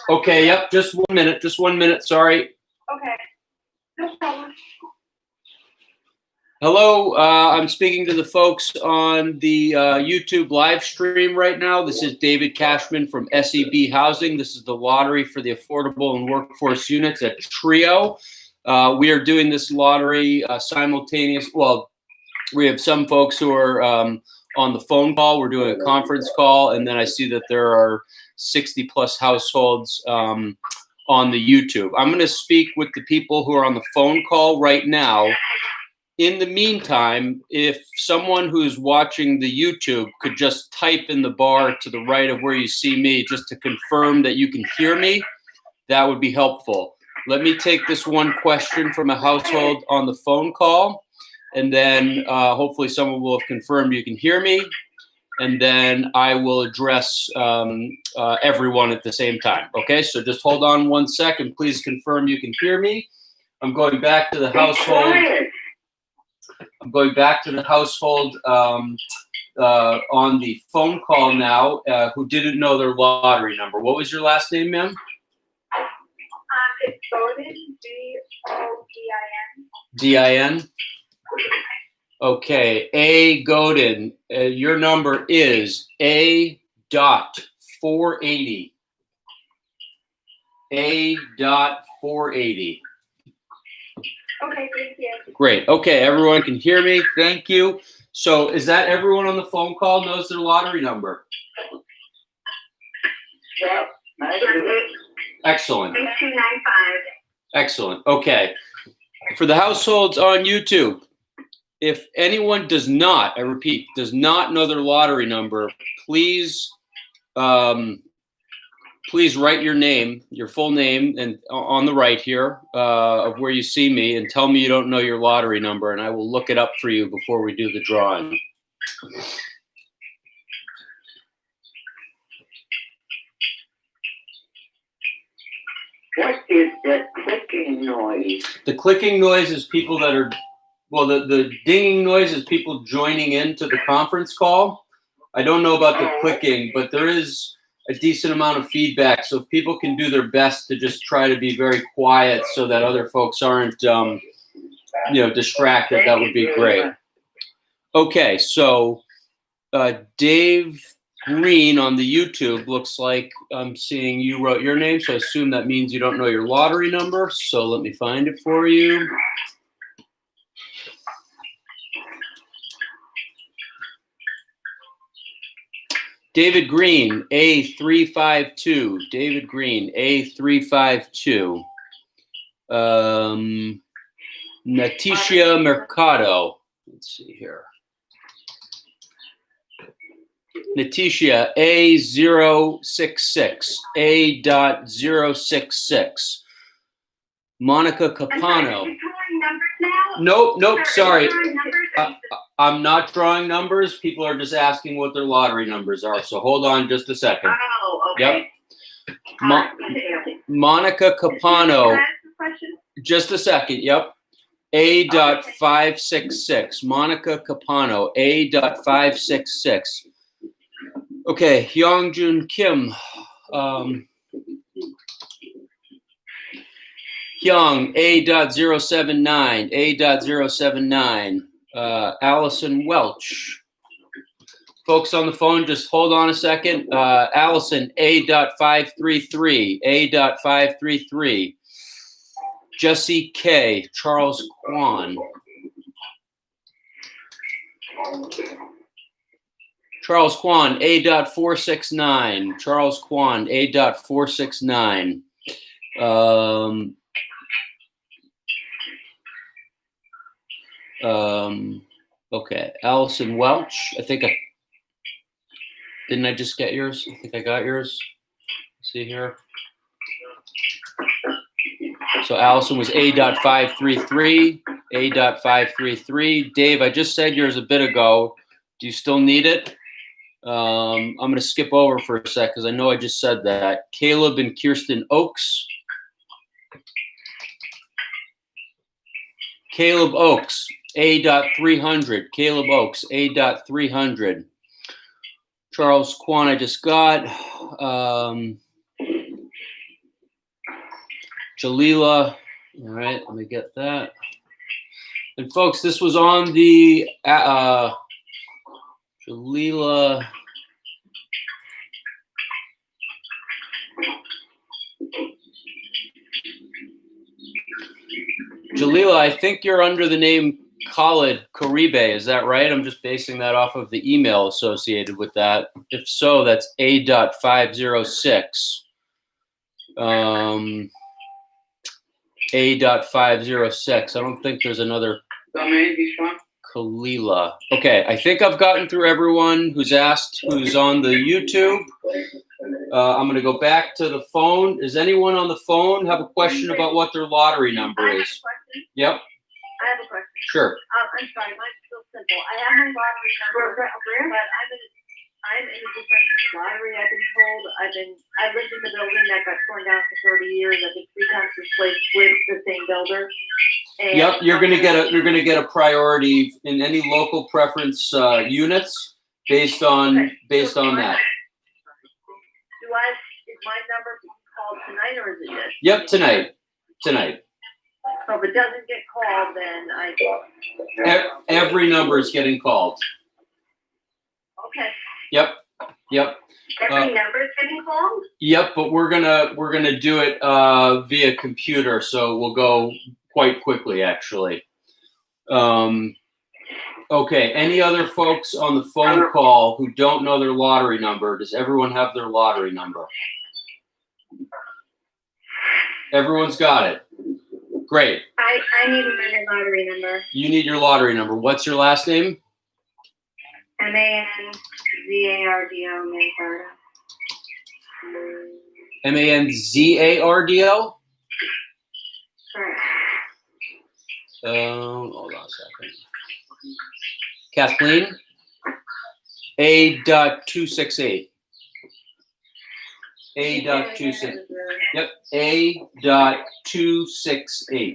Okay, yep, just 1 minute, sorry. Okay, no problem. Hello, I'm speaking to the folks on the YouTube live stream right now. This is David Cashman from SEB Housing. This is the lottery for the affordable and workforce units at TRIO. We are doing this lottery simultaneous. Well, we have some folks who are on the phone call. We're doing a conference call, and then I see that there are 60 plus households on the YouTube. I'm going to speak with the people who are on the phone call right now. In the meantime, if someone who's watching the YouTube could just type in the bar to the right of where you see me, just to confirm that you can hear me, that would be helpful. Let me take this one question from a household on the phone call, and then hopefully someone will have confirmed you can hear me, and then I will address everyone at the same time. Okay, so just hold on 1 second. Please confirm you can hear me. I'm going back to the household. I'm going back to the household on the phone call now who didn't know their lottery number. What was your last name, ma'am? It's Godin, Godin. D-I-N? Okay, A. Godin, your number is A.480. A.480. Okay, thank you. Great. Okay, everyone can hear me. Thank you. So is that everyone on the phone call knows their lottery number? Yep. Excellent. 8295. Excellent. Okay. For the households on YouTube, if anyone does not, I repeat, does not know their lottery number, please please write your name, your full name, and on the right here of where you see me, and tell me you don't know your lottery number, and I will look it up for you before we do the drawing. What is that clicking noise? The clicking noise is people that are, well, the dinging noise is people joining into the conference call. I don't know about the clicking, but there is a decent amount of feedback. So if people can do their best to just try to be very quiet so that other folks aren't, distracted, that would be great. Okay, so Dave Green on the YouTube, looks like I'm seeing you wrote your name, so I assume that means you don't know your lottery number. So let me find it for you. David Green, A352. David Green, A352. Natisha Mercado. Let's see here. Natisha, A066. A.066. Monica Capano. Nope, sorry. I'm not drawing numbers. People are just asking what their lottery numbers are. So hold on just a second. Oh, okay. Yep. Monica Capano. Just a second. Yep. A.566. Monica Capano. A.566. Okay. Hyungjun Kim. Hyung, A.079. A.079. Allison Welch. Folks on the phone, just hold on a second. Allison, A.533. A.533. Jesse K. Charles Kwan. Charles Kwan, A.469. Charles Kwan, A.469. Okay, Allison Welch. Didn't I just get yours? I think I got yours. Let's see here. So Allison was A.533. A.533. Dave, I just said yours a bit ago. Do you still need it? I'm going to skip over for a sec because I know I just said that. Caleb and Kirsten Oakes. Caleb Oakes. A.300. Caleb Oakes, A.300. Charles Kwan, I just got. Jalila. All right, let me get that. And folks, this was on the Jalila. Jalila, I think you're under the name Khalid Karibe. Is that right? I'm just basing that off of the email associated with that. If so, that's A.506. A.506. I don't think there's another Kalila. Okay, I think I've gotten through everyone who's asked, who's on the YouTube. I'm going to go back to the phone. Does anyone on the phone have a question about what their lottery number I have a is? question. Yep, I have a question. sure. I'm sorry, mine's real simple. I have my lottery number, but I'm in a different lottery. I've been told. I lived in the building that got torn down for 30 years. I've been 3 times replaced with the same builder. And Yep, you're gonna get a priority in any local preference units based on Okay. based on that. Is my number being called tonight, or is it just? Yep, tonight. So if it doesn't get called, then Every number is getting called. Okay. Yep. Every number is getting called? Yep, but we're gonna do it via computer, so we'll go quite quickly actually. Okay, any other folks on the phone call who don't know their lottery number? Does everyone have their lottery number? Everyone's got it. Great. I need my lottery number. You need your lottery number. What's your last name? MANZARDO, MANZARDO? Correct. Hold on a second. Kathleen? A.268. A.268. Yep, A.268.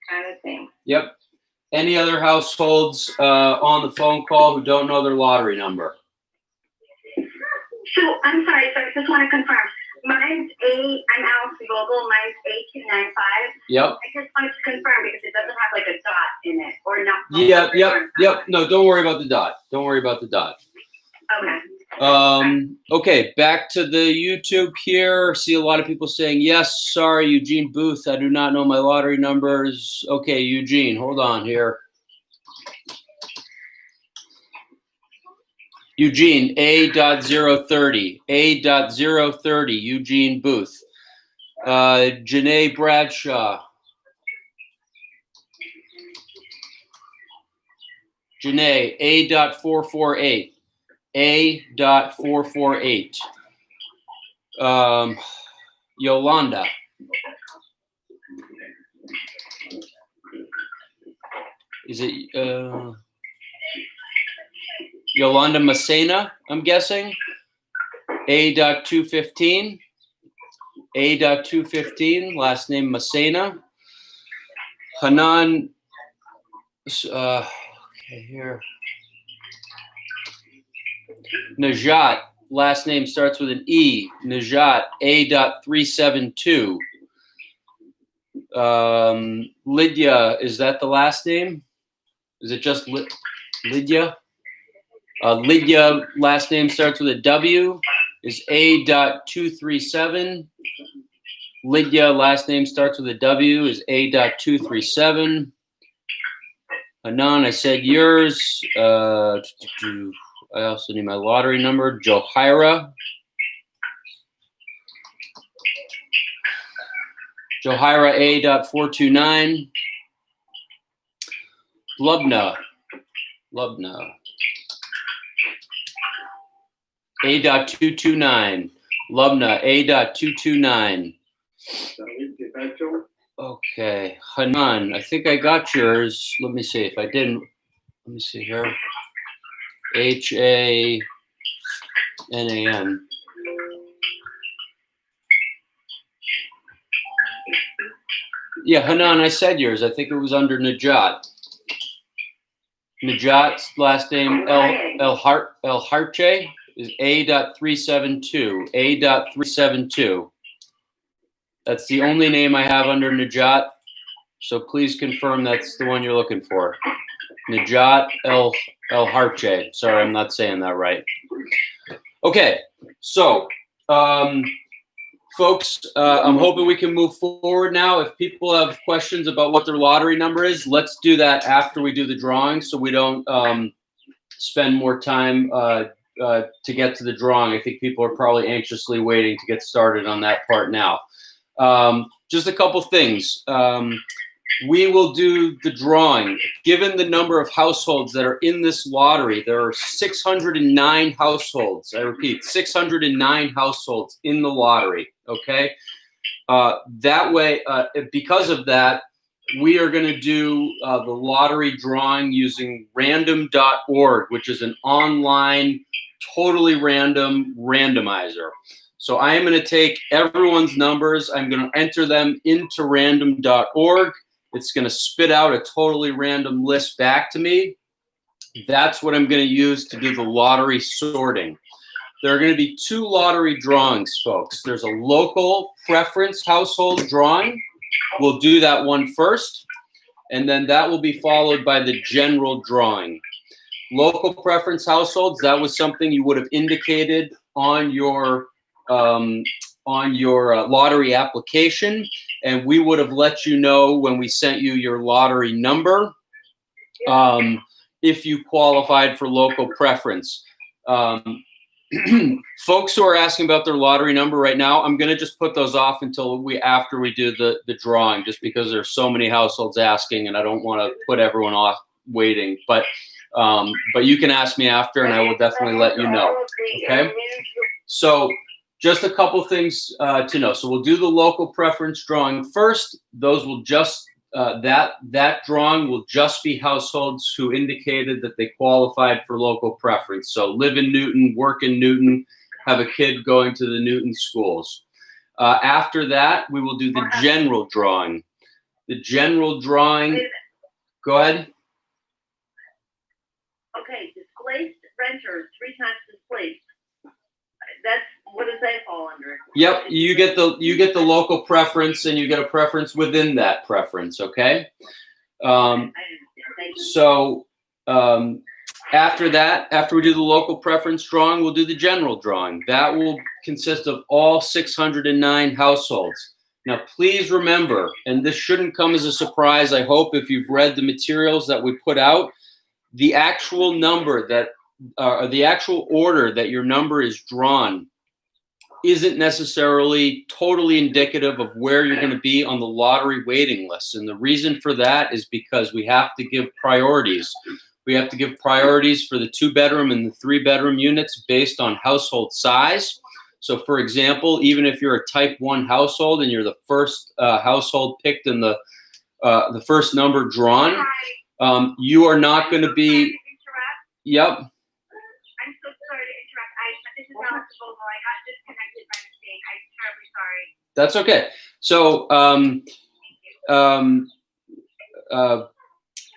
Kind of thing. Yep. Any other households on the phone call who don't know their lottery number? So I'm sorry, so I just want to confirm. Mine's I'm Alice Vogel. Mine's A295. Yep. I just wanted to confirm because it doesn't have like a dot in it or not. Yep. No, don't worry about the dot. Okay. Okay, back to the YouTube here. See a lot of people saying, yes, sorry, Eugene Booth, I do not know my lottery numbers. Okay, Eugene, hold on here. Eugene, A.030, A.030, Eugene Booth. Janae Bradshaw. Janae, A.448. A.448. Yolanda. Is it Yolanda Masena, I'm guessing? A.215. A.215, last name Masena. Hanan, okay, here. Najat, last name starts with an E. Najat, A.372. Lydia, is that the last name? Is it just Lydia? Lydia, last name starts with a W, is A.237. Lydia, last name starts with a W, is A.237. Hanan, I said yours. I also need my lottery number. Johira. Johira A.429. Lubna. A.229. Lubna A.229. Okay. Hanan, I think I got yours. Let me see. If I didn't, let me see here. Hanan. Yeah, Hanan, I said yours. I think it was under Najat. Najat's last name El Harche is A.372. A.372. That's the only name I have under Najat. So please confirm that's the one you're looking for. Najat El Harche. Sorry, I'm not saying that right. Okay, so folks, I'm hoping we can move forward now. If people have questions about what their lottery number is, let's do that after we do the drawing, so we don't spend more time to get to the drawing. I think people are probably anxiously waiting to get started on that part now. Just a couple things. We will do the drawing. Given the number of households that are in this lottery, there are 609 households. I repeat, 609 households in the lottery, okay? That way, because of that, we are going to do the lottery drawing using random.org, which is an online, totally random randomizer. So I am going to take everyone's numbers. I'm going to enter them into random.org. It's going to spit out a totally random list back to me. That's what I'm going to use to do the lottery sorting. There are going to be two lottery drawings, folks. There's a local preference household drawing. We'll do that one first, and then that will be followed by the general drawing. Local preference households, that was something you would have indicated on your lottery application, and we would have let you know when we sent you your lottery number if you qualified for local preference. Folks who are asking about their lottery number right now, I'm going to just put those off until after we do the drawing, just because there's so many households asking, and I don't want to put everyone off waiting. But you can ask me after, and I will definitely let you know. Okay. So just a couple things to know. So we'll do the local preference drawing first. Those will just that drawing will just be households who indicated that they qualified for local preference. So live in Newton, work in Newton, have a kid going to the Newton schools. After that, we will do the general drawing. The general drawing. Go ahead. Okay, displaced renters, 3 times displaced. That's, what does that fall under? Yep, you get the local preference, and you get a preference within that preference. Okay. So after that, after we do the local preference drawing, we'll do the general drawing. That will consist of all 609 households. Now, please remember, and this shouldn't come as a surprise, I hope, if you've read the materials that we put out, the actual number that, the actual order that your number is drawn isn't necessarily totally indicative of where you're going to be on the lottery waiting list. And the reason for that is because we have to give priorities. We have to give priorities for the 2-bedroom and the 3-bedroom units based on household size. So for example, even if you're a type 1 household and you're the first household picked in the first number drawn, you are not going to be, yep. I'm so sorry to interrupt. This is not Vogel. I got disconnected by mistake. I'm terribly sorry. That's okay. So,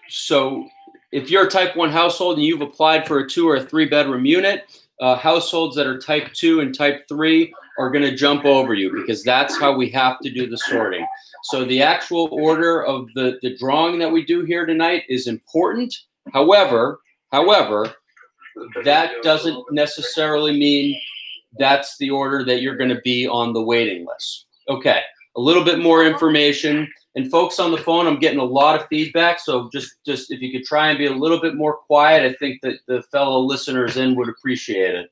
so if you're a type 1 household and you've applied for a 2 or a 3-bedroom unit, households that are type 2 and type 3 are going to jump over you, because that's how we have to do the sorting. So the actual order of the drawing that we do here tonight is important. However, that doesn't necessarily mean that's the order that you're going to be on the waiting list. Okay, a little bit more information. And folks on the phone, I'm getting a lot of feedback, so just if you could try and be a little bit more quiet, I think that the fellow listeners in would appreciate it.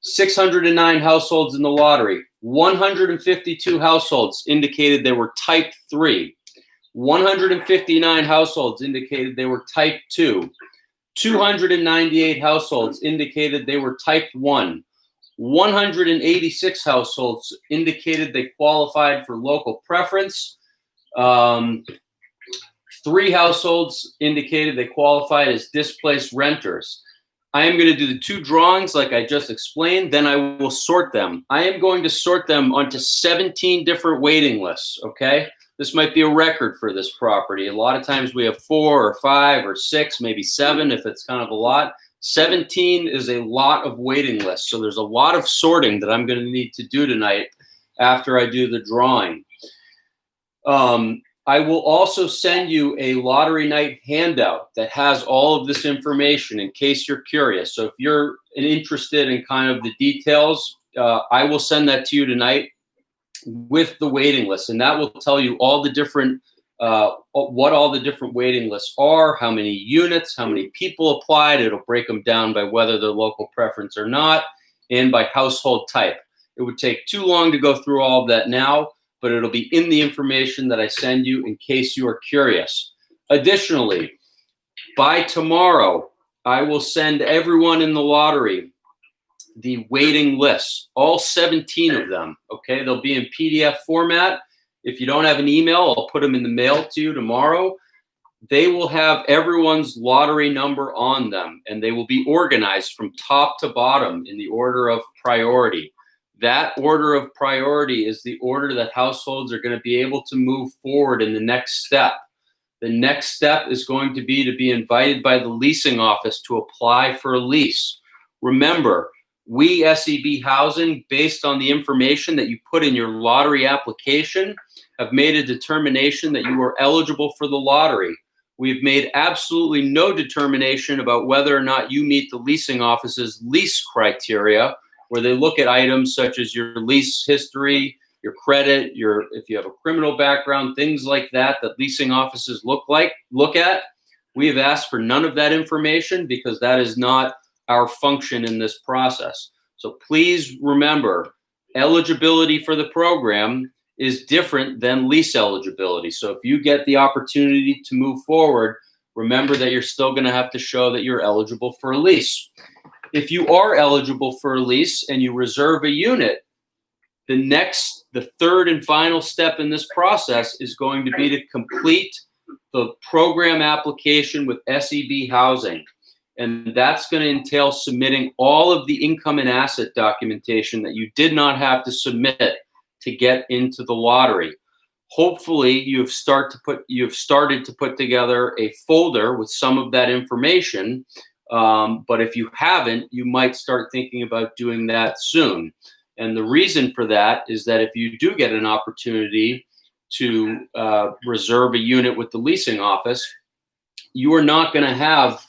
609 households in the lottery. 152 households indicated they were type 3. 159 households indicated they were type 2. 298 households indicated they were type 1. 186 households indicated they qualified for local preference. 3 households indicated they qualified as displaced renters. I am going to do the 2 drawings like I just explained, then I will sort them. I am going to sort them onto 17 different waiting lists, okay? This might be a record for this property. A lot of times we have 4 or 5 or 6, maybe 7 if it's kind of a lot. 17 is a lot of waiting lists. So there's a lot of sorting that I'm going to need to do tonight after I do the drawing. I will also send you a lottery night handout that has all of this information in case you're curious. So if you're interested in kind of the details, I will send that to you tonight with the waiting list, and that will tell you all the different what all the different waiting lists are, how many units, how many people applied. It'll break them down by whether they're local preference or not, and by household type. It would take too long to go through all of that now, but it'll be in the information that I send you in case you are curious. Additionally, by tomorrow, I will send everyone in the lottery the waiting lists, all 17 of them, okay? They'll be in PDF format. If you don't have an email, I'll put them in the mail to you tomorrow. They will have everyone's lottery number on them, and they will be organized from top to bottom in the order of priority. That order of priority is the order that households are going to be able to move forward in the next step. The next step is going to be invited by the leasing office to apply for a lease. Remember, we, SEB Housing, based on the information that you put in your lottery application, have made a determination that you are eligible for the lottery. We've made absolutely no determination about whether or not you meet the leasing office's lease criteria, where they look at items such as your lease history, your credit, if you have a criminal background, things like that leasing offices look at. We have asked for none of that information because that is not our function in this process. So please remember, eligibility for the program is different than lease eligibility. So if you get the opportunity to move forward, remember that you're still going to have to show that you're eligible for a lease. If you are eligible for a lease and you reserve a unit, the third and final step in this process is going to be to complete the program application with SEB Housing. And that's going to entail submitting all of the income and asset documentation that you did not have to submit to get into the lottery. Hopefully, you have started to put together a folder with some of that information. But if you haven't, you might start thinking about doing that soon. And the reason for that is that if you do get an opportunity to reserve a unit with the leasing office, you are not going to have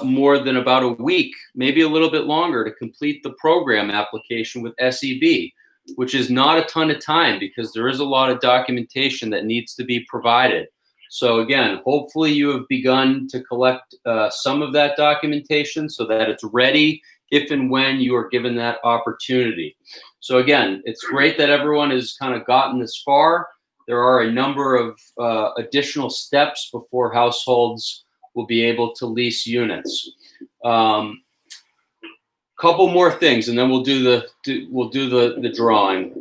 more than about a week, maybe a little bit longer, to complete the program application with SEB, which is not a ton of time because there is a lot of documentation that needs to be provided. So again, hopefully you have begun to collect some of that documentation so that it's ready if and when you are given that opportunity. So again, it's great that everyone has kind of gotten this far. There are a number of additional steps before households will be able to lease units. Couple more things, and then we'll do the drawing.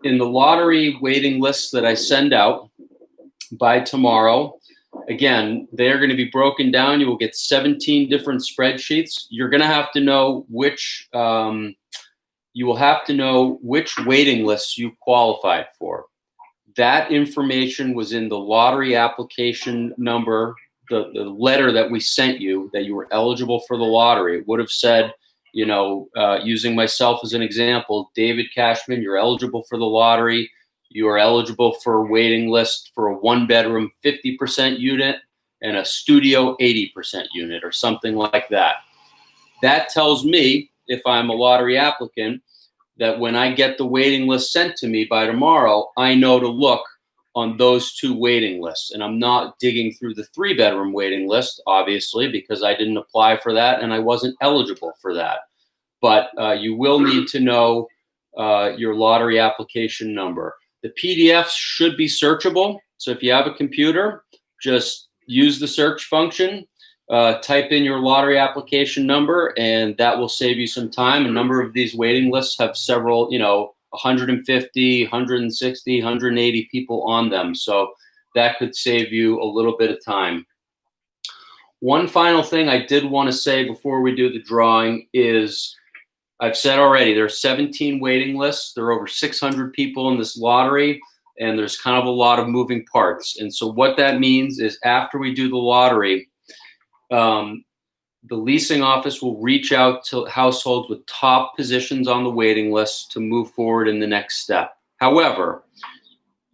In the lottery waiting lists that I send out by tomorrow, again, they're going to be broken down. You will get 17 different spreadsheets. You're going to have to know which waiting lists you qualified for. That information was in the lottery application number, the letter that we sent you that you were eligible for the lottery. It would have said, using myself as an example, David Cashman, you're eligible for the lottery. You are eligible for a waiting list for a 1-bedroom 50% unit and a studio 80% unit or something like that. That tells me, if I'm a lottery applicant, that when I get the waiting list sent to me by tomorrow, I know to look on those two waiting lists. And I'm not digging through the 3-bedroom waiting list, obviously, because I didn't apply for that and I wasn't eligible for that. But you will need to know your lottery application number. The PDFs should be searchable. So if you have a computer, just use the search function, type in your lottery application number, and that will save you some time. A number of these waiting lists have several, 150, 160, 180 people on them. So that could save you a little bit of time. One final thing I did want to say before we do the drawing is, I've said already, there are 17 waiting lists. There are over 600 people in this lottery, and there's kind of a lot of moving parts. And so what that means is after we do the lottery, the leasing office will reach out to households with top positions on the waiting list to move forward in the next step. However,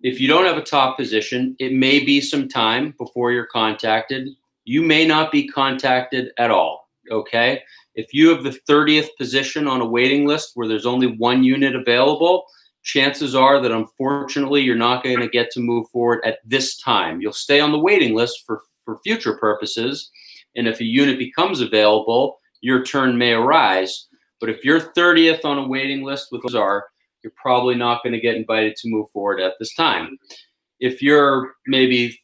if you don't have a top position, it may be some time before you're contacted. You may not be contacted at all, okay? If you have the 30th position on a waiting list where there's only one unit available, chances are that unfortunately you're not going to get to move forward at this time. You'll stay on the waiting list for future purposes, and if a unit becomes available, your turn may arise. But if you're 30th on a waiting list with Ozar, you're probably not going to get invited to move forward at this time. If you're maybe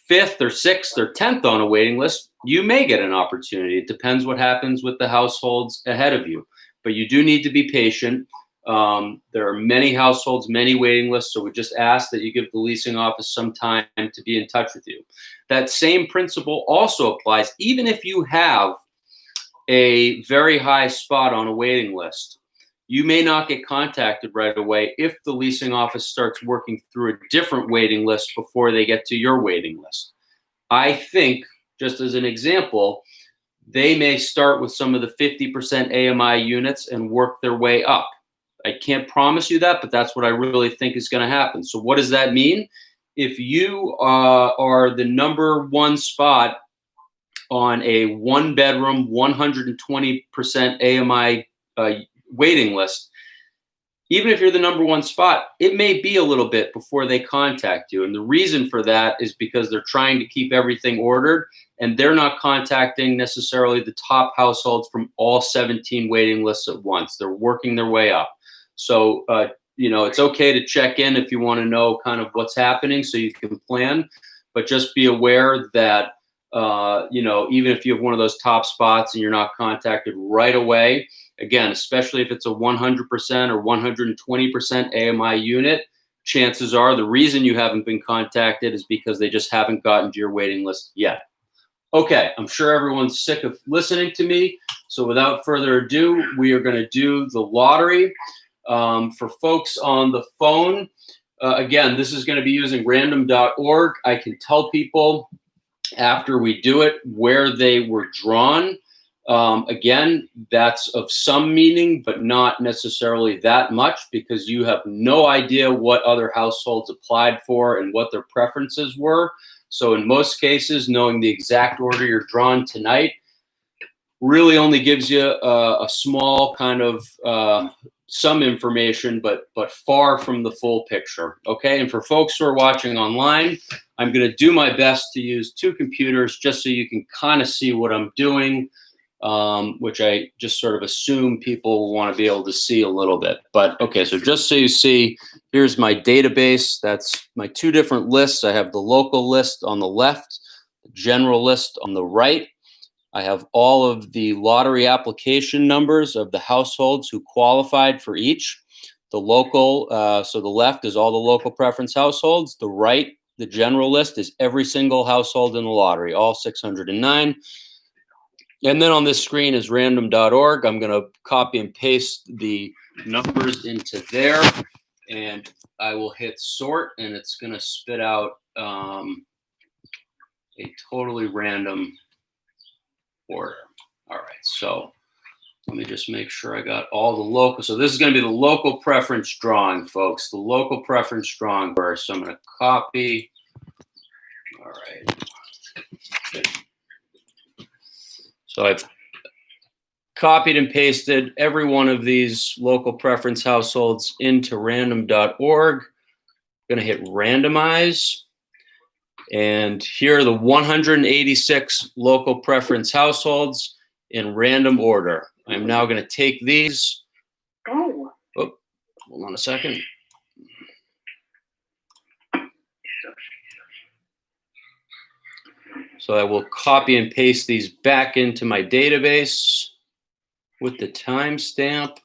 5th or 6th or 10th on a waiting list, you may get an opportunity. It depends what happens with the households ahead of you. But you do need to be patient. There are many households, many waiting lists, so we just ask that you give the leasing office some time to be in touch with you. That same principle also applies even if you have a very high spot on a waiting list. You may not get contacted right away if the leasing office starts working through a different waiting list before they get to your waiting list. I think, just as an example, they may start with some of the 50% AMI units and work their way up. I can't promise you that, but that's what I really think is going to happen. So what does that mean? If you are the number one spot on a one-bedroom, 120% AMI waiting list, even if you're the number one spot, it may be a little bit before they contact you. And the reason for that is because they're trying to keep everything ordered, and they're not contacting necessarily the top households from all 17 waiting lists at once. They're working their way up. So, it's okay to check in if you want to know kind of what's happening so you can plan, but just be aware that, even if you have one of those top spots and you're not contacted right away, again, especially if it's a 100% or 120% AMI unit, chances are the reason you haven't been contacted is because they just haven't gotten to your waiting list yet. Okay, I'm sure everyone's sick of listening to me. So without further ado, we are going to do the lottery. For folks on the phone, again, this is going to be using random.org. I can tell people after we do it where they were drawn. Again, that's of some meaning, but not necessarily that much because you have no idea what other households applied for and what their preferences were. So in most cases, knowing the exact order you're drawn tonight really only gives you a small kind of some information, but far from the full picture. Okay, and for folks who are watching online, I'm going to do my best to use two computers just so you can kind of see what I'm doing, which I just sort of assume people will want to be able to see a little bit. But okay, so just so you see, here's my database. That's my two different lists. I have the local list on the left, the general list on the right. I have all of the lottery application numbers of the households who qualified for each. The local, so the left is all the local preference households. The right, the general list, is every single household in the lottery, all 609. And then on this screen is random.org. I'm going to copy and paste the numbers into there, and I will hit sort, and it's going to spit out a totally random order. All right, so let me just make sure I got all the local. So this is going to be the local preference drawing, folks. The local preference drawing first. So I'm going to copy. All right. So I've copied and pasted every one of these local preference households into random.org. I'm going to hit randomize. And here are the 186 local preference households in random order. I'm now going to take these. Oh. Oh, hold on a second. So I will copy and paste these back into my database with the timestamp.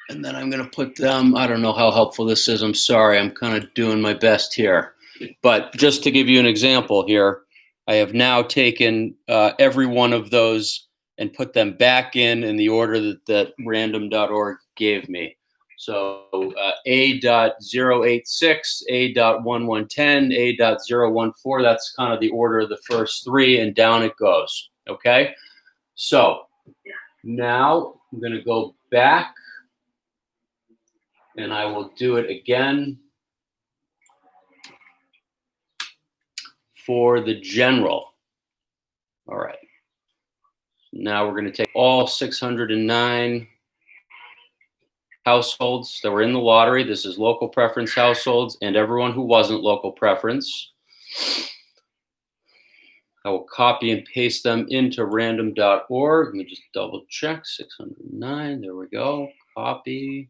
And then I'm going to put them, I don't know how helpful this is. I'm sorry. I'm kind of doing my best here. But just to give you an example here, I have now taken every one of those and put them back in the order that random.org gave me. So A.086, A.1110, A.014, that's kind of the order of the first three, and down it goes. Okay? So now I'm going to go back and I will do it again for the general. All right. Now we're going to take all 609 households that were in the lottery. This is local preference households and everyone who wasn't local preference. I will copy and paste them into random.org. Let me just double check. 609. There we go. Copy.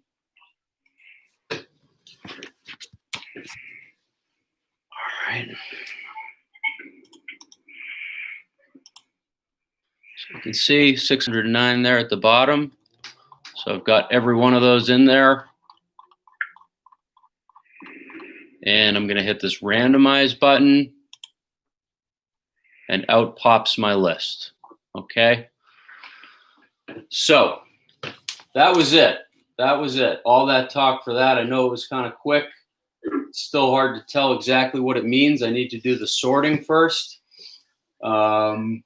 All right. So you can see 609 there at the bottom. So I've got every one of those in there. And I'm going to hit this randomize button. And out pops my list. Okay. So that was it. That was it. All that talk for that. I know it was kind of quick. It's still hard to tell exactly what it means. I need to do the sorting first. So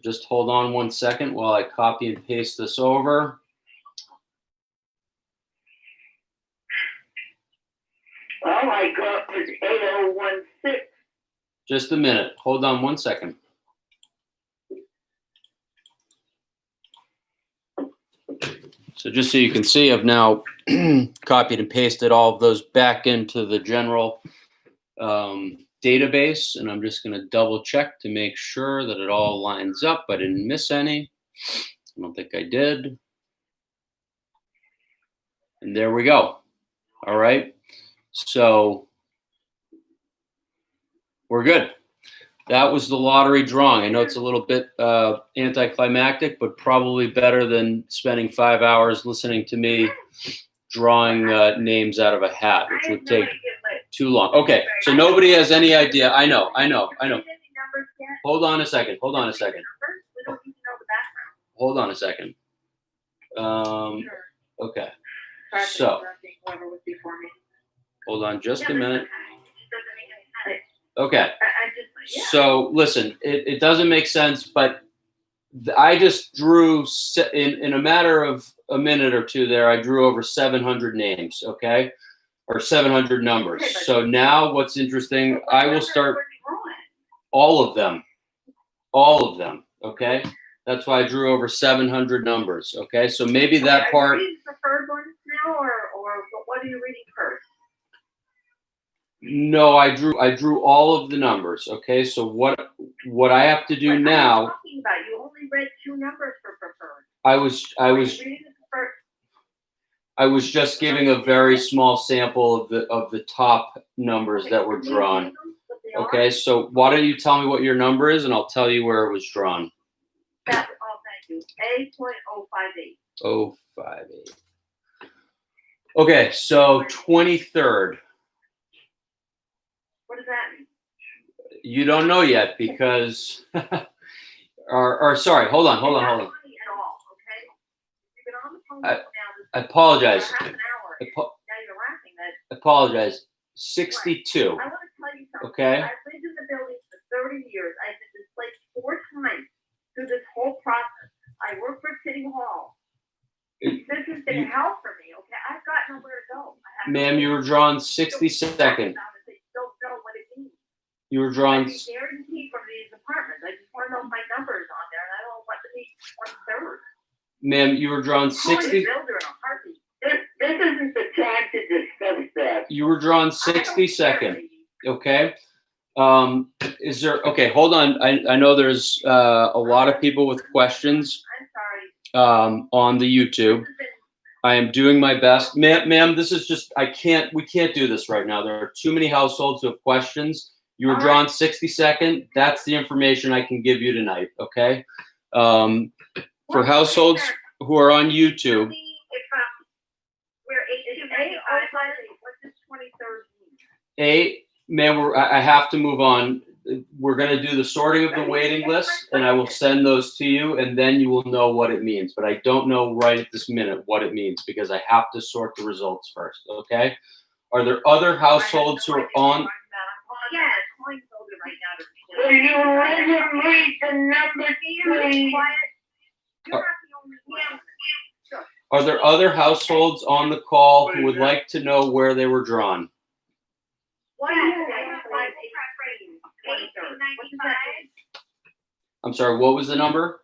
just hold on 1 second while I copy and paste this over. All I got was 8016. Just a minute. Hold on 1 second. So just so you can see, I've now copied and pasted all of those back into the general database, and I'm just going to double check to make sure that it all lines up. I didn't miss any. I don't think I did. And there we go. All right. So we're good. That was the lottery drawing. I know it's a little bit anticlimactic, but probably better than spending 5 hours listening to me drawing names out of a hat, which would take too long. Okay, so nobody has any idea. I know. Hold on a second. Hold on a second. Okay. So, hold on just a minute. Okay. So listen, it doesn't make sense, but I just drew in a matter of a minute or two there, I drew over 700 names, okay? Or 700 numbers. So now what's interesting, I will start all of them, okay? That's why I drew over 700 numbers, okay? So maybe that part. Are you reading preferred ones now, or what are you reading first? No, I drew all of the numbers. Okay, so what I have to do now? Talking about, you only read 2 numbers for preferred. I was just giving a very small sample of the top numbers that were drawn. Okay, so why don't you tell me what your number is, and I'll tell you where it was drawn. That's all. Thank you. A.058. 058. Okay, so 23rd. What does that mean? You don't know yet because, or sorry, hold on. I apologize. Now you're laughing I apologize. 62. I want to tell you something. Okay. I've lived in the building for 30 years. I've been displaced 4 times through this whole process. I work for City Hall. This has been hell for me. Okay, I've got nowhere to go. Ma'am, you were drawn 62nd. Don't know what it means. You were drawn. Guaranteed from these apartments. I just want to know if my number is on there, and I don't know what to mean 23rd. Ma'am, you were drawn 60. This isn't the time to discuss that. You were drawn 62nd. Okay. Is there? Okay, hold on. I know there's a lot of people with questions. I'm sorry. On the YouTube. I am doing my best. Ma'am, this is just, we can't do this right now. There are too many households who have questions. You were drawn 62nd. That's the information I can give you tonight, okay? For households who are on YouTube. Ma'am, I have to move on. we're going to do the sorting of the waiting list, and I will send those to you, and then you will know what it means. But I don't know right at this minute what it means because I have to sort the results first, okay? Are there other households who are on? Yeah, calling over right now. So you read the number, please. You're not the only one. Are there other households on the call who would like to know where they were drawn? What is I'm sorry, what was the number?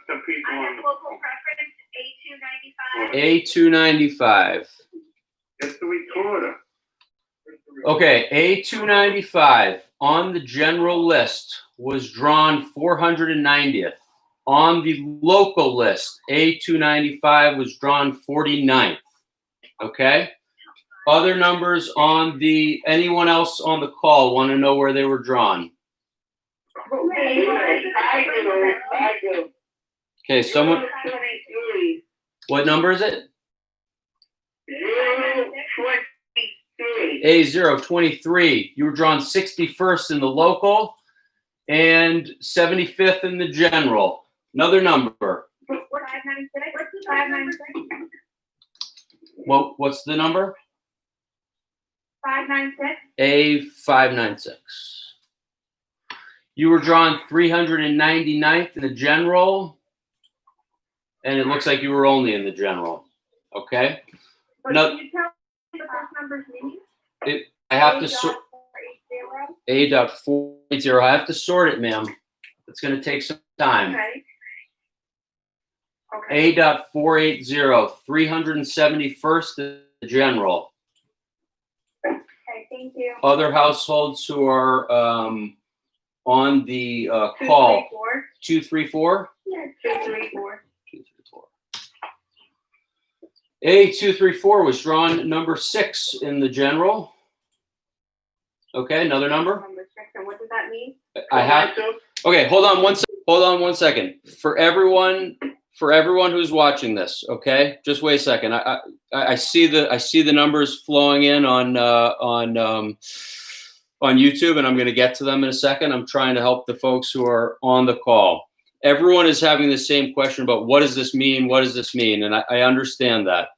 The people I on have local preference, A295. A295. It's the recorder. Okay, A295 on the general list was drawn 490th. On the local list, A295 was drawn 49th. Okay? Other numbers on the, anyone else on the call want to know where they were drawn? I do. Okay, someone, 23. what number is it? 023. A023. You were drawn 61st in the local and 75th in the general. Another number. What's 596? What's the 596? What's the number? 596? A596. You were drawn 399th in the general, and it looks like you were only in the general. Okay? No, Can you tell me what those numbers mean? I have to sort A.480. I have to sort it, ma'am. It's going to take some time. Okay. A.480, 371st in the general. Okay, thank you. Other households who are on the call. 234? Yeah, 234. 234. A234 was drawn number 6 in the general. Okay, another number. Number 6, and what does that mean? I have to. Okay, hold on one second. For everyone who's watching this, okay, just wait a second. I see the numbers flowing in on YouTube, and I'm going to get to them in a second. I'm trying to help the folks who are on the call. Everyone is having the same question about what does this mean? What does this mean? And I understand that.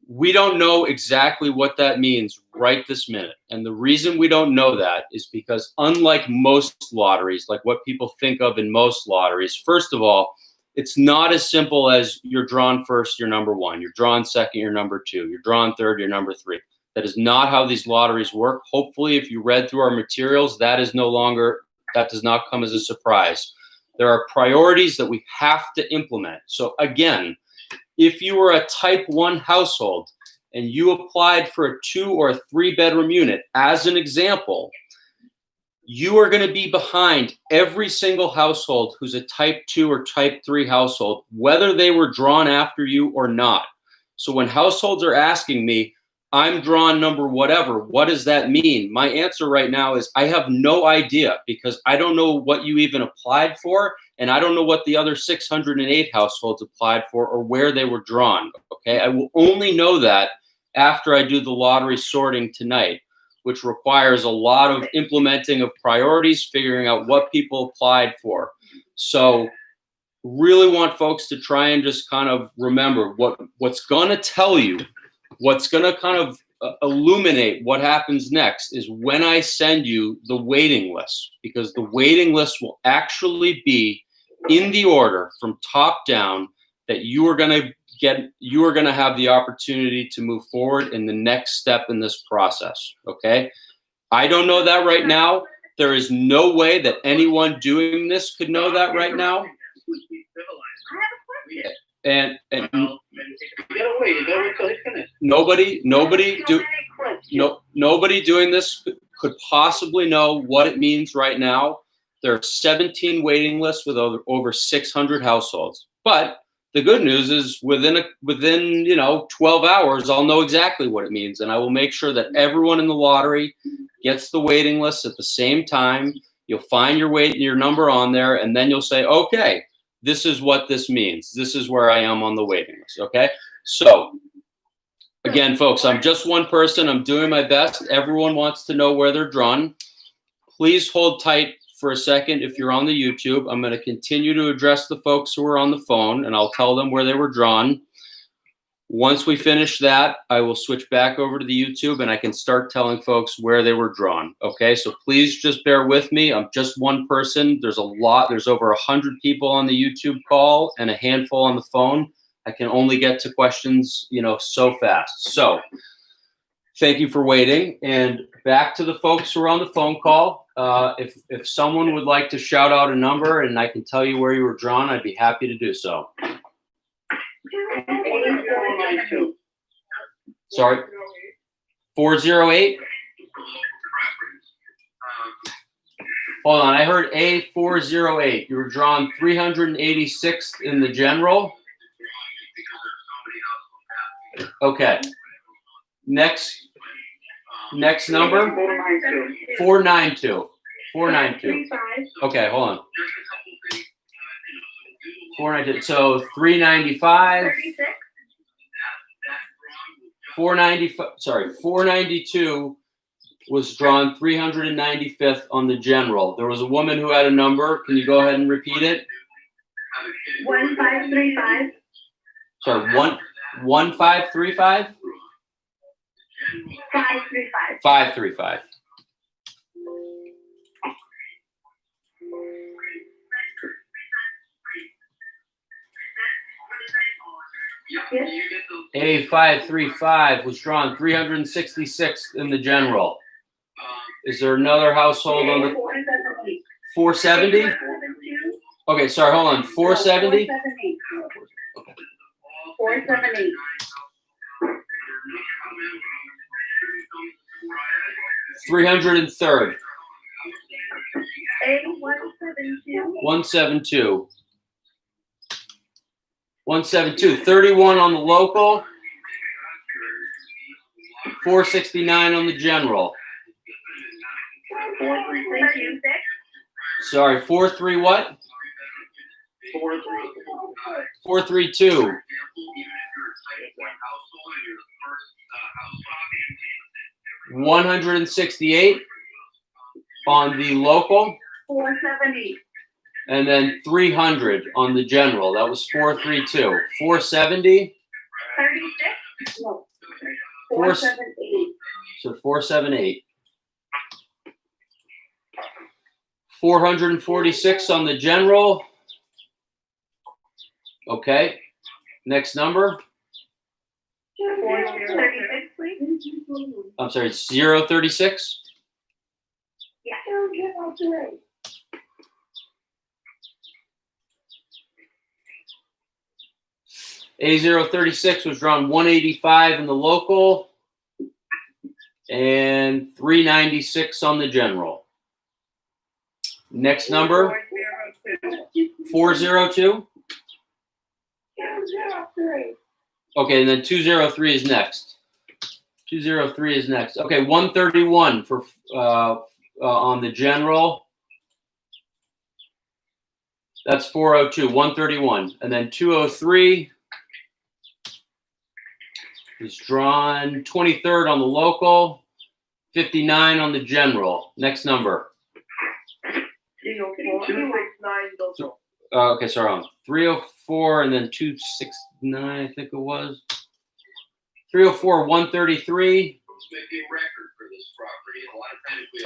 We don't know exactly what that means right this minute. And the reason we don't know that is because unlike most lotteries, like what people think of in most lotteries, first of all, it's not as simple as you're drawn first, you're number 1. You're drawn second, you're number 2. You're drawn third, you're number 3. That is not how these lotteries work. Hopefully, if you read through our materials, that does not come as a surprise. There are priorities that we have to implement. So again, if you were a type 1 household and you applied for a 2 or a 3 bedroom unit, as an example, you are going to be behind every single household who's a type 2 or type 3 household, whether they were drawn after you or not. So when households are asking me, I'm drawn number whatever, what does that mean? My answer right now is I have no idea because I don't know what you even applied for, and I don't know what the other 608 households applied for or where they were drawn, okay? I will only know that after I do the lottery sorting tonight, which requires a lot of implementing of priorities, figuring out what people applied for. So really want folks to try and just kind of remember what's going to tell you, what's going to kind of illuminate what happens next is when I send you the waiting list, because the waiting list will actually be in the order from top down that you are going to have the opportunity to move forward in the next step in this process, okay? I don't know that right now. There is no way that anyone doing this could know that right now. And nobody doing this could possibly know what it means right now. There are 17 waiting lists with over 600 households. But the good news is within 12 hours, I'll know exactly what it means, and I will make sure that everyone in the lottery gets the waiting list at the same time. You'll find your number on there, and then you'll say, okay, this is what this means. This is where I am on the waiting list, okay? So, again, folks, I'm just one person. I'm doing my best. Everyone wants to know where they're drawn. please hold tight for a second if you're on the YouTube. I'm going to continue to address the folks who are on the phone, and I'll tell them where they were drawn. Once we finish that, I will switch back over to the YouTube, and I can start telling folks where they were drawn. Okay, so please just bear with me. I'm just one person. There's a lot. There's over 100 people on the YouTube call and a handful on the phone. I can only get to questions, so fast. So thank you for waiting. And back to the folks who are on the phone call. If someone would like to shout out a number and I can tell you where you were drawn, I'd be happy to do so. Sorry, 408? Hold on, I heard A408. You were drawn 386th in the general. Okay. Next number? 492. 492. Okay, hold on. 492. So 395. 492 was drawn 395th on the general. There was a woman who had a number. Can you go ahead and repeat it? 1535. Sorry, 1535? 535. 535. Yes. A535 was drawn 366th in the general. Is there another household on the 470? Okay, sorry, hold on. 470? 470. 303rd. A172. 172. 172. 31 on the local. 469 on the general. 436. Sorry, 43 what? 432. 168 on the local. 470. And then 300 on the general. That was 432. 470. 36? No. 478. So 478. 446 on the general. Okay. Next number. 436, please. I'm sorry, 036. Yeah. A036 was drawn 185 in the local and 396 on the general. Next number. 402. Okay, and then 203 is next. 203 is next. Okay, 131 for on the general. That's 402. 131, and then 203 is drawn 23rd on the local, 59 on the general. Next number. 269. Okay, sorry, on 304 and then 269, I think it was. 304, 133.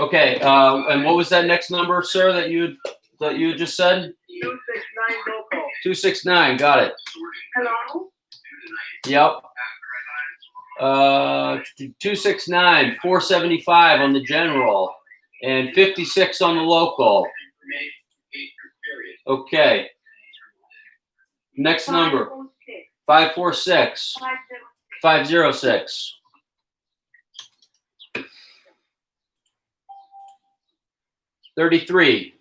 Okay, and what was that next number, sir, that you just said? 269 local. 269, got it. Hello? Yep. 269, 475 on the general, and 56 on the local. Okay. Next number. 546. 506. 33.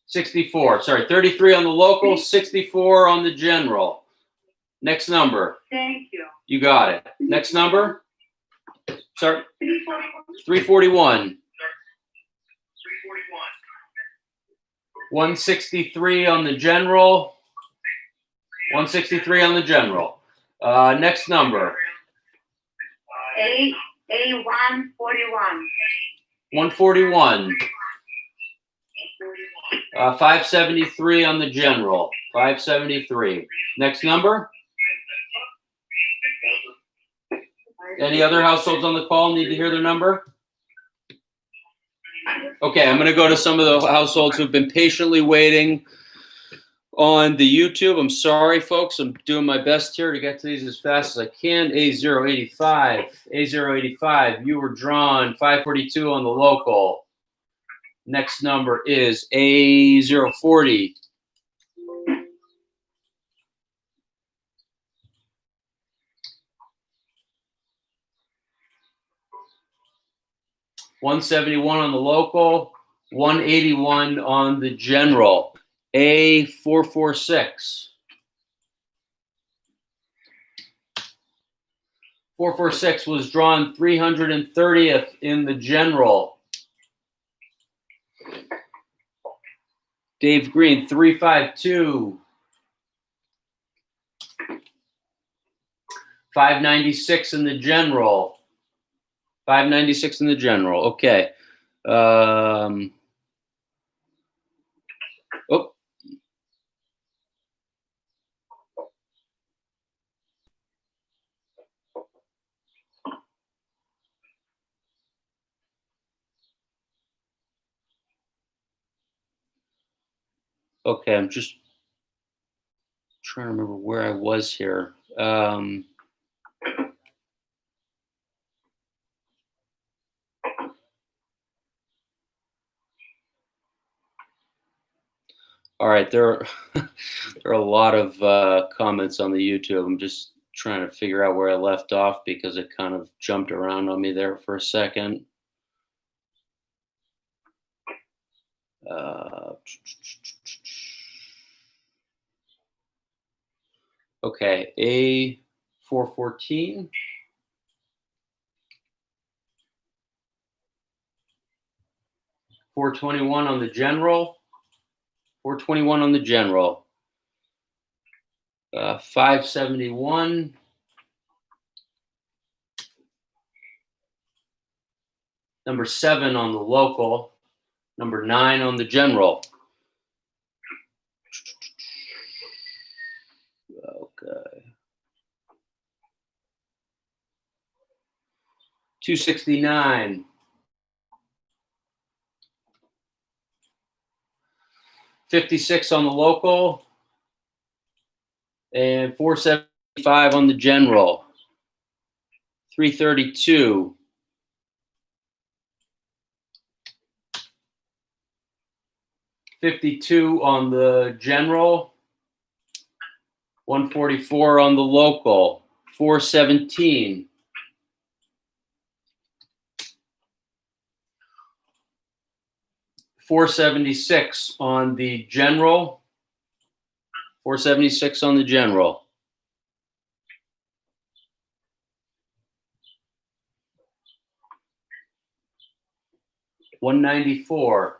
64. Sorry, 33 on the local, 64 on the general. Next number. Thank you. You got it. Next number. Sorry. 341. 341. 163 on the general. 163 on the general. Next number. A141. 141. 573 on the general. 573. Next number. Any other households on the call need to hear their number? Okay, I'm going to go to some of the households who've been patiently waiting on the YouTube. I'm sorry, folks. I'm doing my best here to get to these as fast as I can. A085. A085. You were drawn. 542 on the local. Next number is A040. $171 on the local, $181 on the general. A446. 446 was drawn 330th in the general. Dave Green, 352. 596 in the general. 596 in the general. Okay. Oh. Okay, I'm just trying to remember where I was here. All right, there are a lot of comments on the YouTube. I'm just trying to figure out where I left off because it kind of jumped around on me there for a second. Okay, A414. $421 on the general. 421 on the general. 571. Number 7 on the local. Number 9 on the general. Okay. 269. 56 on the local. And 475 on the general. 332. 52 on the general. 144 on the local. 417. 476 on the general. 476 on the general. $194.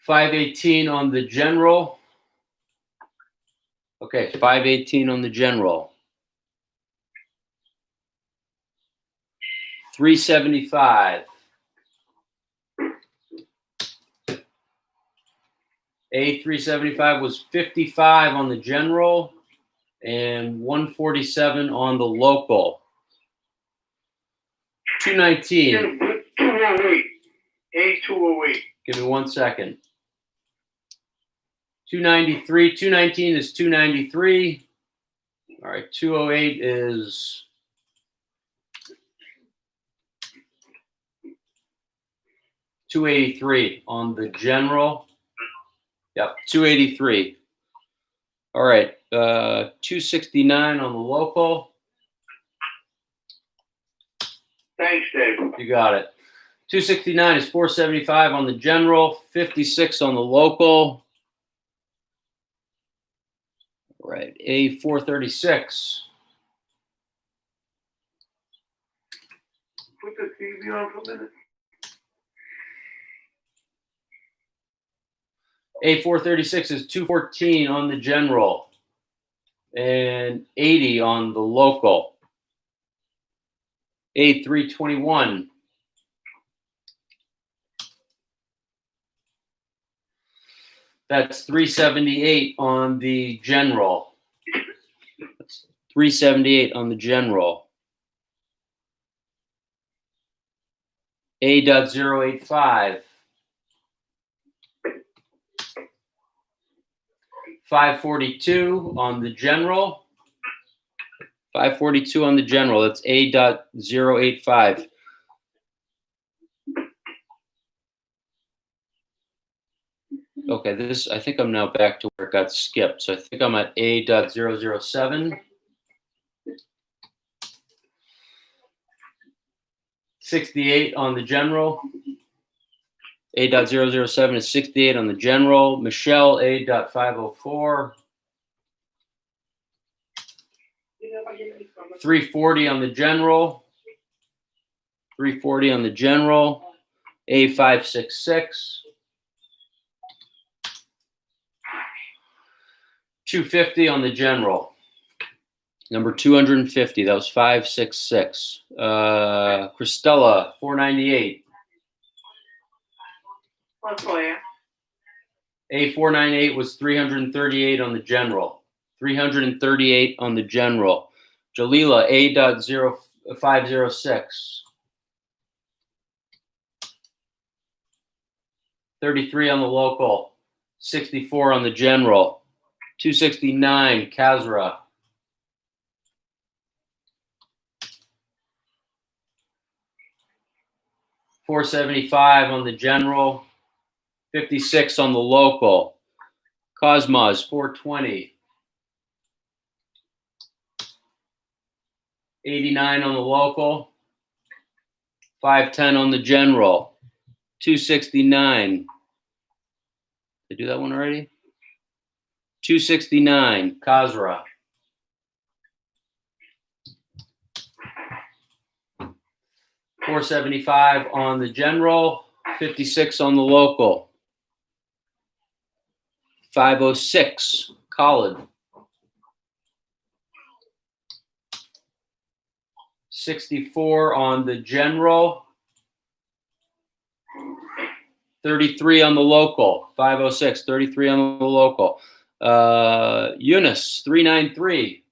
$518 on the general. Okay, $518 on the general. $375. A375 was 55 on the general and 147 on the local. 219. 208. A208. Give me 1 second. 293. 219 is 293. All right, 208 is 283 on the general. Yep, 283. All right, 269 on the local. Thanks, Dave. You got it. 269 is 475 on the general, 56 on the local. All right, A436. Put the TV on for a minute. A436 is 214 on the general and 80 on the local. A 321. That's 378 on the general. That's 378 on the general. A.085. 542 on the general. 542 on the general. That's A.085. Okay, this, I think I'm now back to where it got skipped. So I think I'm at A.007. 68 on the general. A.007 is 68 on the general. Michelle, A.504. 340 on the general. 340 on the general. A566. 250 on the general. Number 250. That was 566. Christella, 498. Latoya. A498 was 338 on the general. 338 on the general. Jalila, A.0506. 33 on the local. 64 on the general. 269, Kazra. $475 on the general. 56 on the local. Cosmos, 420. 89 on the local. 510 on the general. 269. Did I do that one already? 269, Kazra. 475 on the general. 56 on the local. 506, Khalid. 64 on the general. 33 on the local. 506, 33 on the local. Eunice, 393.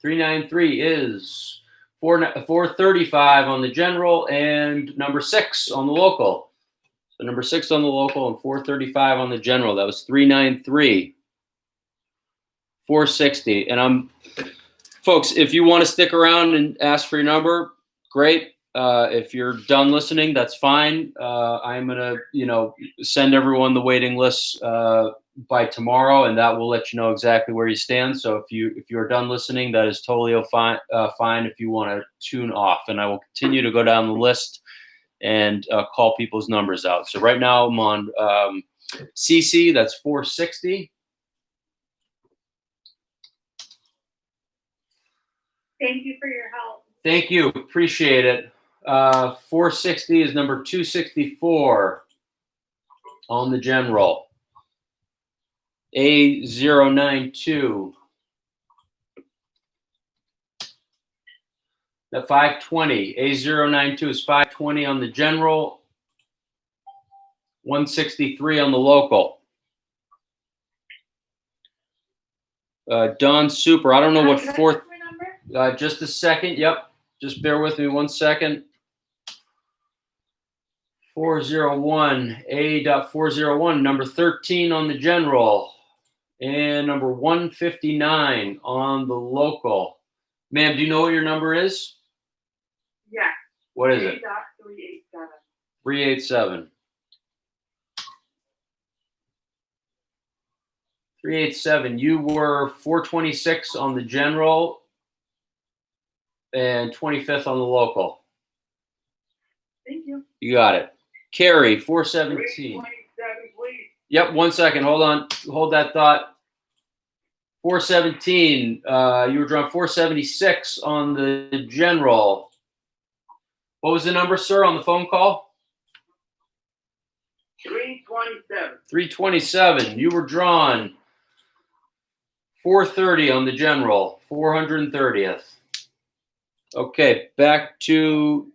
$393 is 435 on the general and number 6 on the local. So number 6 on the local and 435 on the general. That was 393. 460. And folks, if you want to stick around and ask for your number, great. If you're done listening, that's fine. I'm gonna, send everyone the waiting list by tomorrow, and that will let you know exactly where you stand. So if you're done listening, that is totally fine. If you want to tune off, and I will continue to go down the list and call people's numbers out. So right now I'm on CC. That's 460. Thank you for your help. Thank you. Appreciate it. 460 is number 264 on the general. A092. The 520. A092 is 520 on the general. 163 on the local. Don Super. I don't know what fourth. Just a second. Yep. Just bear with me 1 second. 401. A.401. Number 13 on the general. And number 159 on the local. Ma'am, do you know what your number is? Yeah. What is it? 387. 387. 387. You were 426 on the general and 25th on the local. Thank you. You got it. Carrie, 417. Yep, 1 second. Hold on. Hold that thought. 417. You were drawn 476 on the general. What was the number, sir, on the phone call? 327. 327. You were drawn 430 on the general, 430th. Okay, back to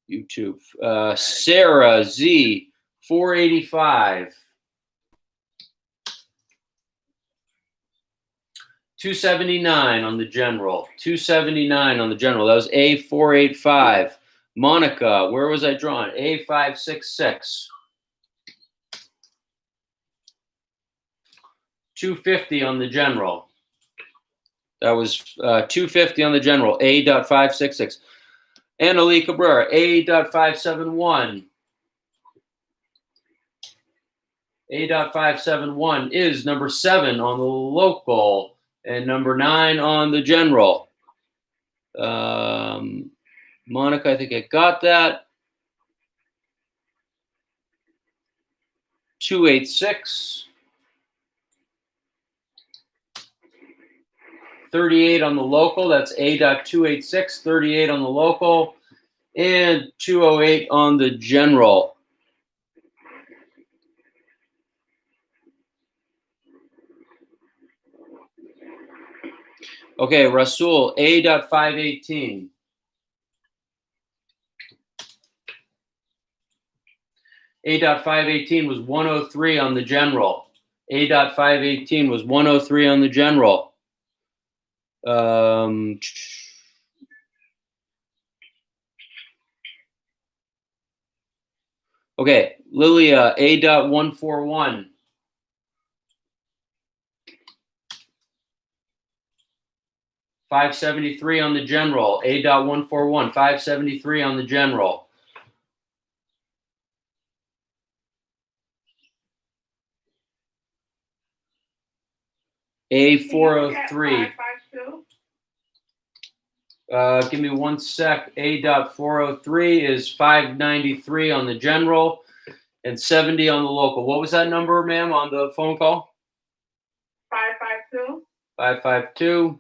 YouTube. Sarah Z, 485. 279 on the general. 279 on the general. That was A485. Monica, where was I drawn? A566. 250 on the general. That was 250 on the general. A.566. Annalie Cabrera, A.571. A.571 is number 7 on the local and number 9 on the general. Monica, I think I got that. 286. 38 on the local. That's A.286. 38 on the local. And 208 on the general. Okay, Rasul, A.518. A.518 was 103 on the general. A.518 was 103 on the general. Okay, Lilia, A.141. .573 on the general. A.141. 573 on the general. A403. Give me one sec. A.403 is 593 on the general and 70 on the local. What was that number, ma'am, on the phone call? 552. 552.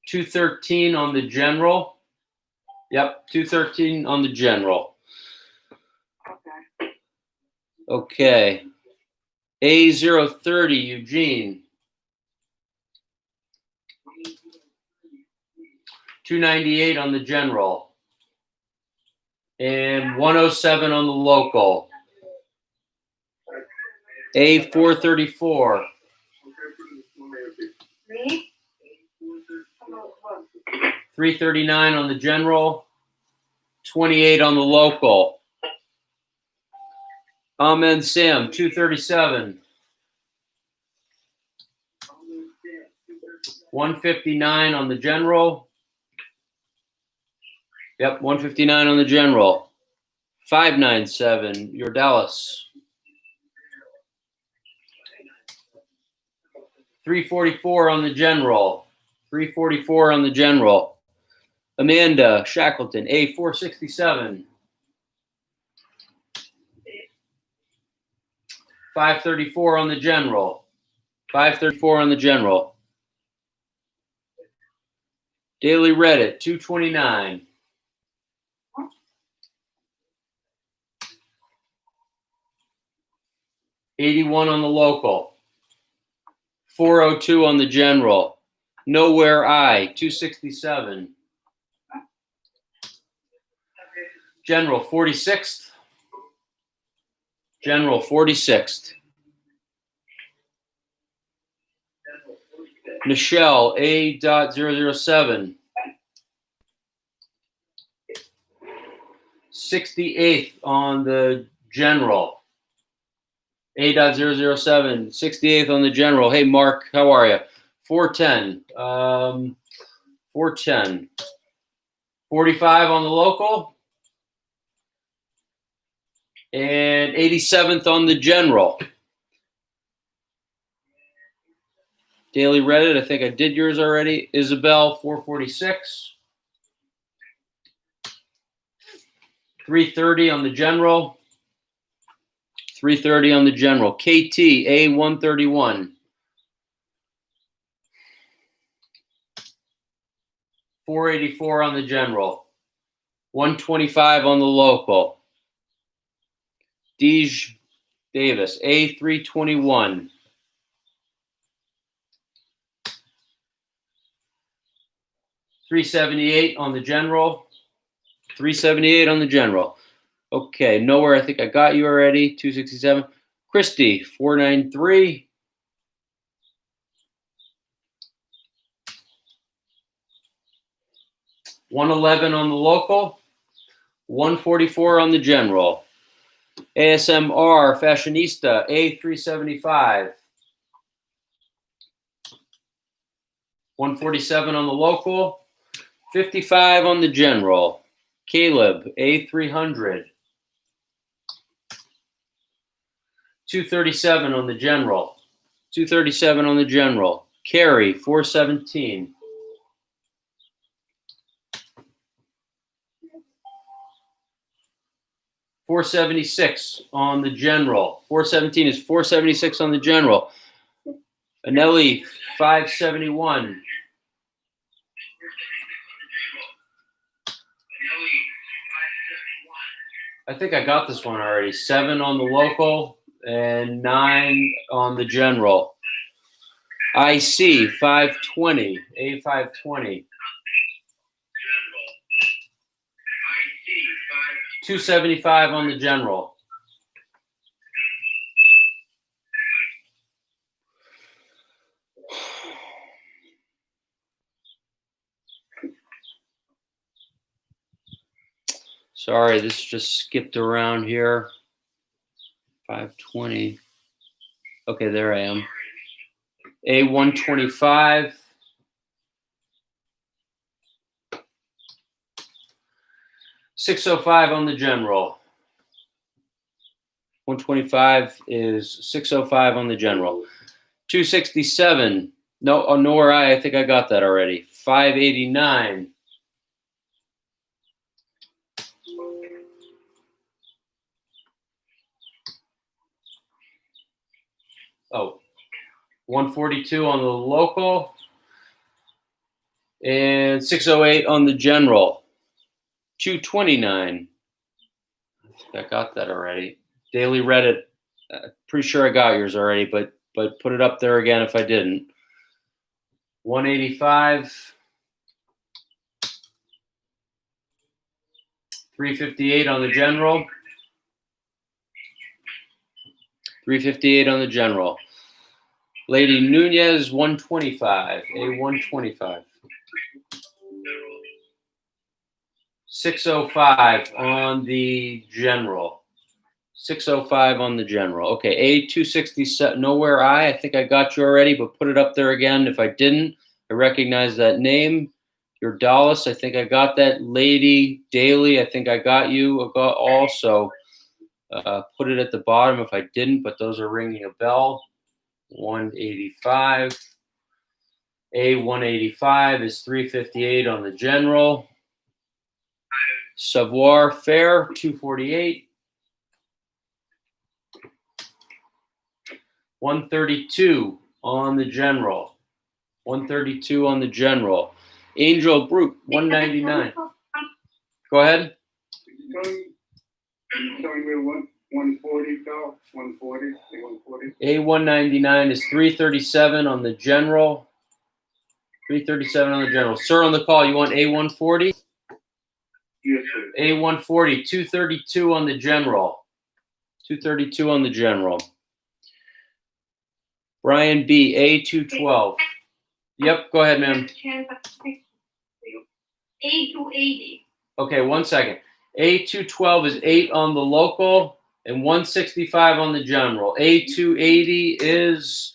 213 on the general. Yep, 213 on the general. Okay. Okay. A030, Eugene. 298 on the general. And 107 on the local. A434. Me? 339 on the general. 28 on the local. Amen Sam, 237. 159 on the general. Yep, 159 on the general. 597, your Dallas. 344 on the general. 344 on the general. Amanda Shackleton, A467. 534 on the general. 534 on the general. Daily Reddit, 229. '81 on the local. 402 on the general. Nowhere I, 267. General, 46th. General, 46th. Michelle, A.007. 68th on the general. A.007. 68th on the general. Hey, Mark, how are you? 410. 410. 45 on the local. And 87th on the general. Daily Reddit, I think I did yours already. Isabel, 446. 330 on the general. 330 on the general. KT, A131. 484 on the general. 125 on the local. Deej Davis, A321. $378 on the general. $378 on the general. Okay, nowhere. I think I got you already. 267. Christie, 493. $111 on the local. 144 on the general. ASMR Fashionista, A375. 147 on the local. 55 on the general. Caleb, A300. 237 on the general. 237 on the general. Carey, 417. $476 on the general. 417 is 476 on the general. Anelli, 571. I think I got this one already. 7 on the local and 9 on the general. IC, 520. A520. 275 on the general. Sorry, this just skipped around here. 520. Okay, there I am. A125. $605 on the general. 125 is $605 on the general. 267. No, oh, nowhere I think I got that already. 589. Oh, 142 on the local and 608 on the general. 229. I think I got that already. Daily Reddit. Pretty sure I got yours already, but put it up there again if I didn't. 185. 358 on the general. 358 on the general. Lady Nunez, 125. A125. 605 on the general. 605 on the general. Okay, A267. Nowhere I think I got you already, but put it up there again. If I didn't, I recognize that name. Your Dallas, I think I got that. Lady Daly, I think I got you also. Put it at the bottom if I didn't, but those are ringing a bell. 185. A185 is 358 on the general. Savoir Faire, 248. 132 on the general. 132 on the general. Angel Brute, 199. Go ahead. Showing me 140, though. 140, 140. A199 is 337 on the general. 337 on the general. Sir, on the call, you want A140? Yes, sir. A140, 232 on the general. 232 on the general. Brian B, A212. Yep, go ahead, ma'am. A280. Okay, 1 second. A212 is 8 on the local and 165 on the general. A280 is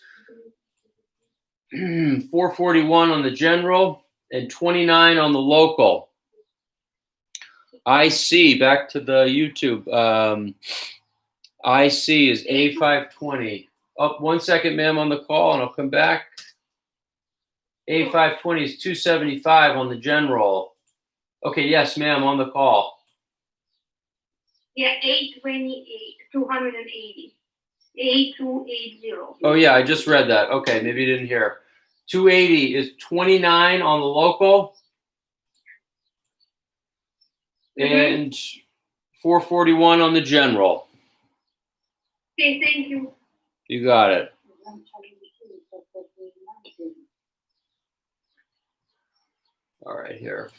441 on the general and 29 on the local. IC, back to the YouTube. IC is A520. Up 1 second, ma'am, on the call, and I'll come back. A520 is 275 on the general. Okay, yes, ma'am, on the call. Yeah, 828, 280. A280. Oh, yeah, I just read that. Okay, maybe you didn't hear. 280 is 29 on the local. and 441 on the general. Okay, thank you. You got it. All right, here.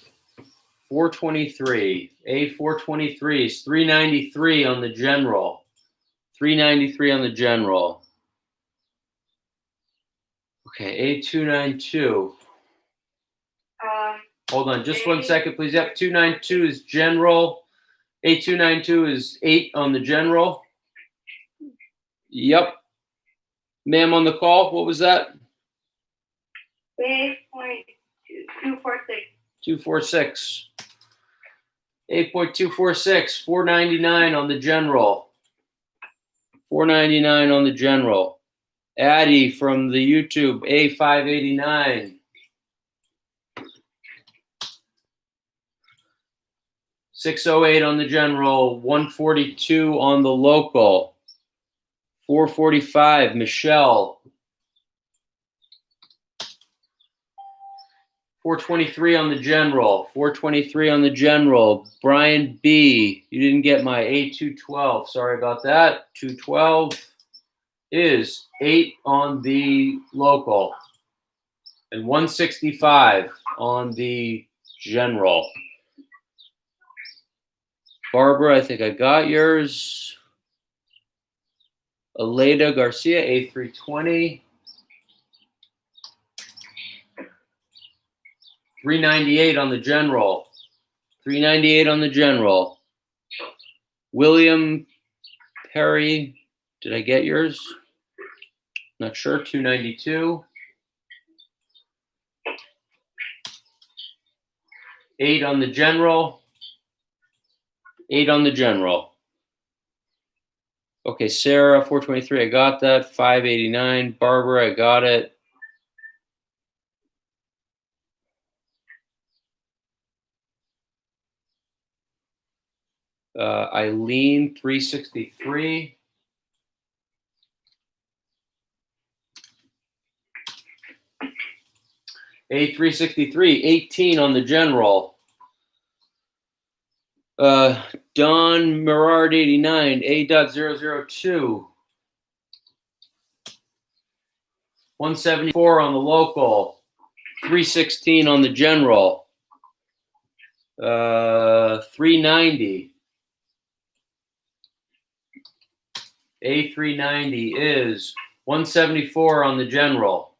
423. A423 is 393 on the general. 393 on the general. Okay, A292. Hold on, just 1 second, please. Yep, 292 is general. A292 is 8 on the general. Yep. Ma'am on the call, what was that? 8.246. 246. 8.246, 499 on the general. 499 on the general. Addie from the YouTube, A589. 608 on the general, 142 on the local. 445, Michelle. 423 on the general. 423 on the general. Brian B. You didn't get my A212. Sorry about that. 212 is 8 on the local. And 165 on the general. Barbara, I think I got yours. Aleda Garcia, A320. 398 on the general. 398 on the general. William Perry, did I get yours? Not sure. 292. 8 on the general. 8 on the general. Okay, Sarah, 423, I got that. 589. Barbara, I got it. Eileen, 363. A363, 18 on the general. Don Merard, 89, A.002. 174 on the local. 316 on the general. 390. A390 is 174 on the general.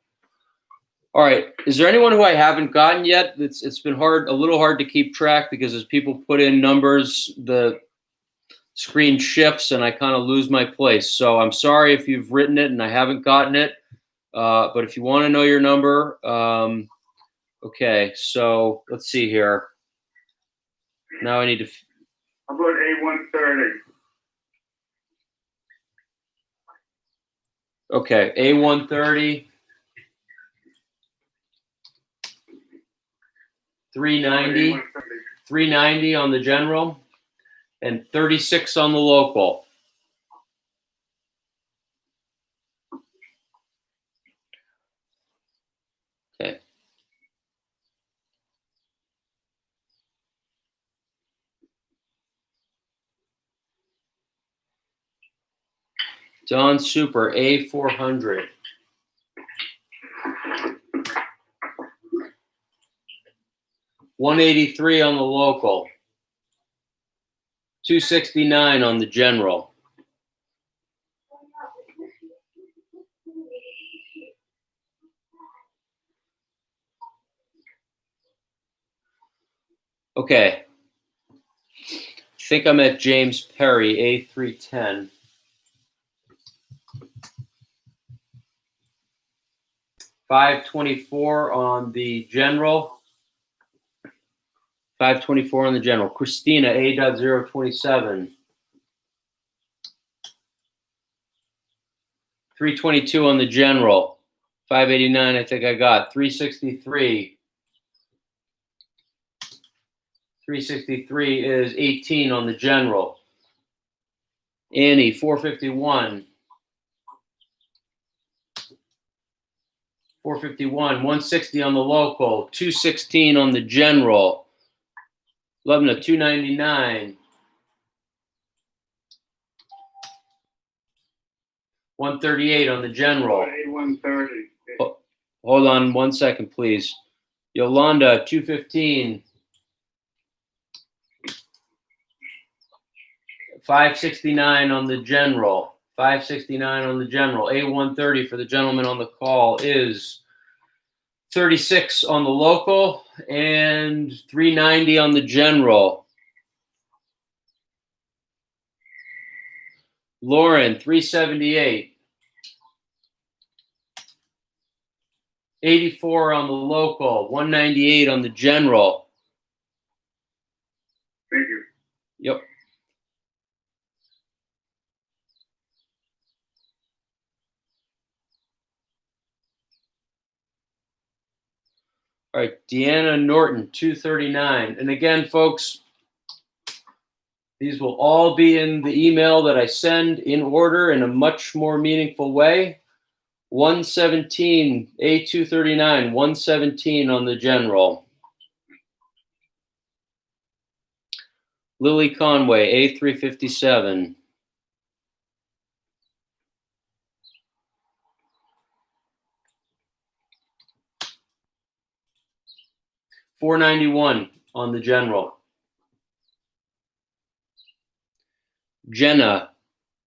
All right. Is there anyone who I haven't gotten yet? It's been a little hard to keep track because as people put in numbers, the screen shifts and I kind of lose my place. So I'm sorry if you've written it and I haven't gotten it. But if you want to know your number, okay. So let's see here. Now I need to. How about A130? Okay, A130. 390. 390 on the general and 36 on the local. Okay. Don Super, A400. $183 on the local. $269 on the general. Okay. I think I'm at James Perry, A310. $524 on the general. 524 on the general. Christina, A.027. 322 on the general. 589, I think I got. 363. 363 is 18 on the general. Annie, 451. 451, 160 on the local. 216 on the general. Lubna, 299. 138 on the general. A130. Hold on 1 second, please. Yolanda, 215. 569 on the general. 569 on the general. A130 for the gentleman on the call is 36 on the local and 390 on the general. Lauren, 378. 84 on the local, 198 on the general. Thank you. Yep. All right, Deanna Norton, 239. And again, folks, these will all be in the email that I send in order in a much more meaningful way. 117, A239, 117 on the general. Lily Conway, A357. $491 on the general. Jenna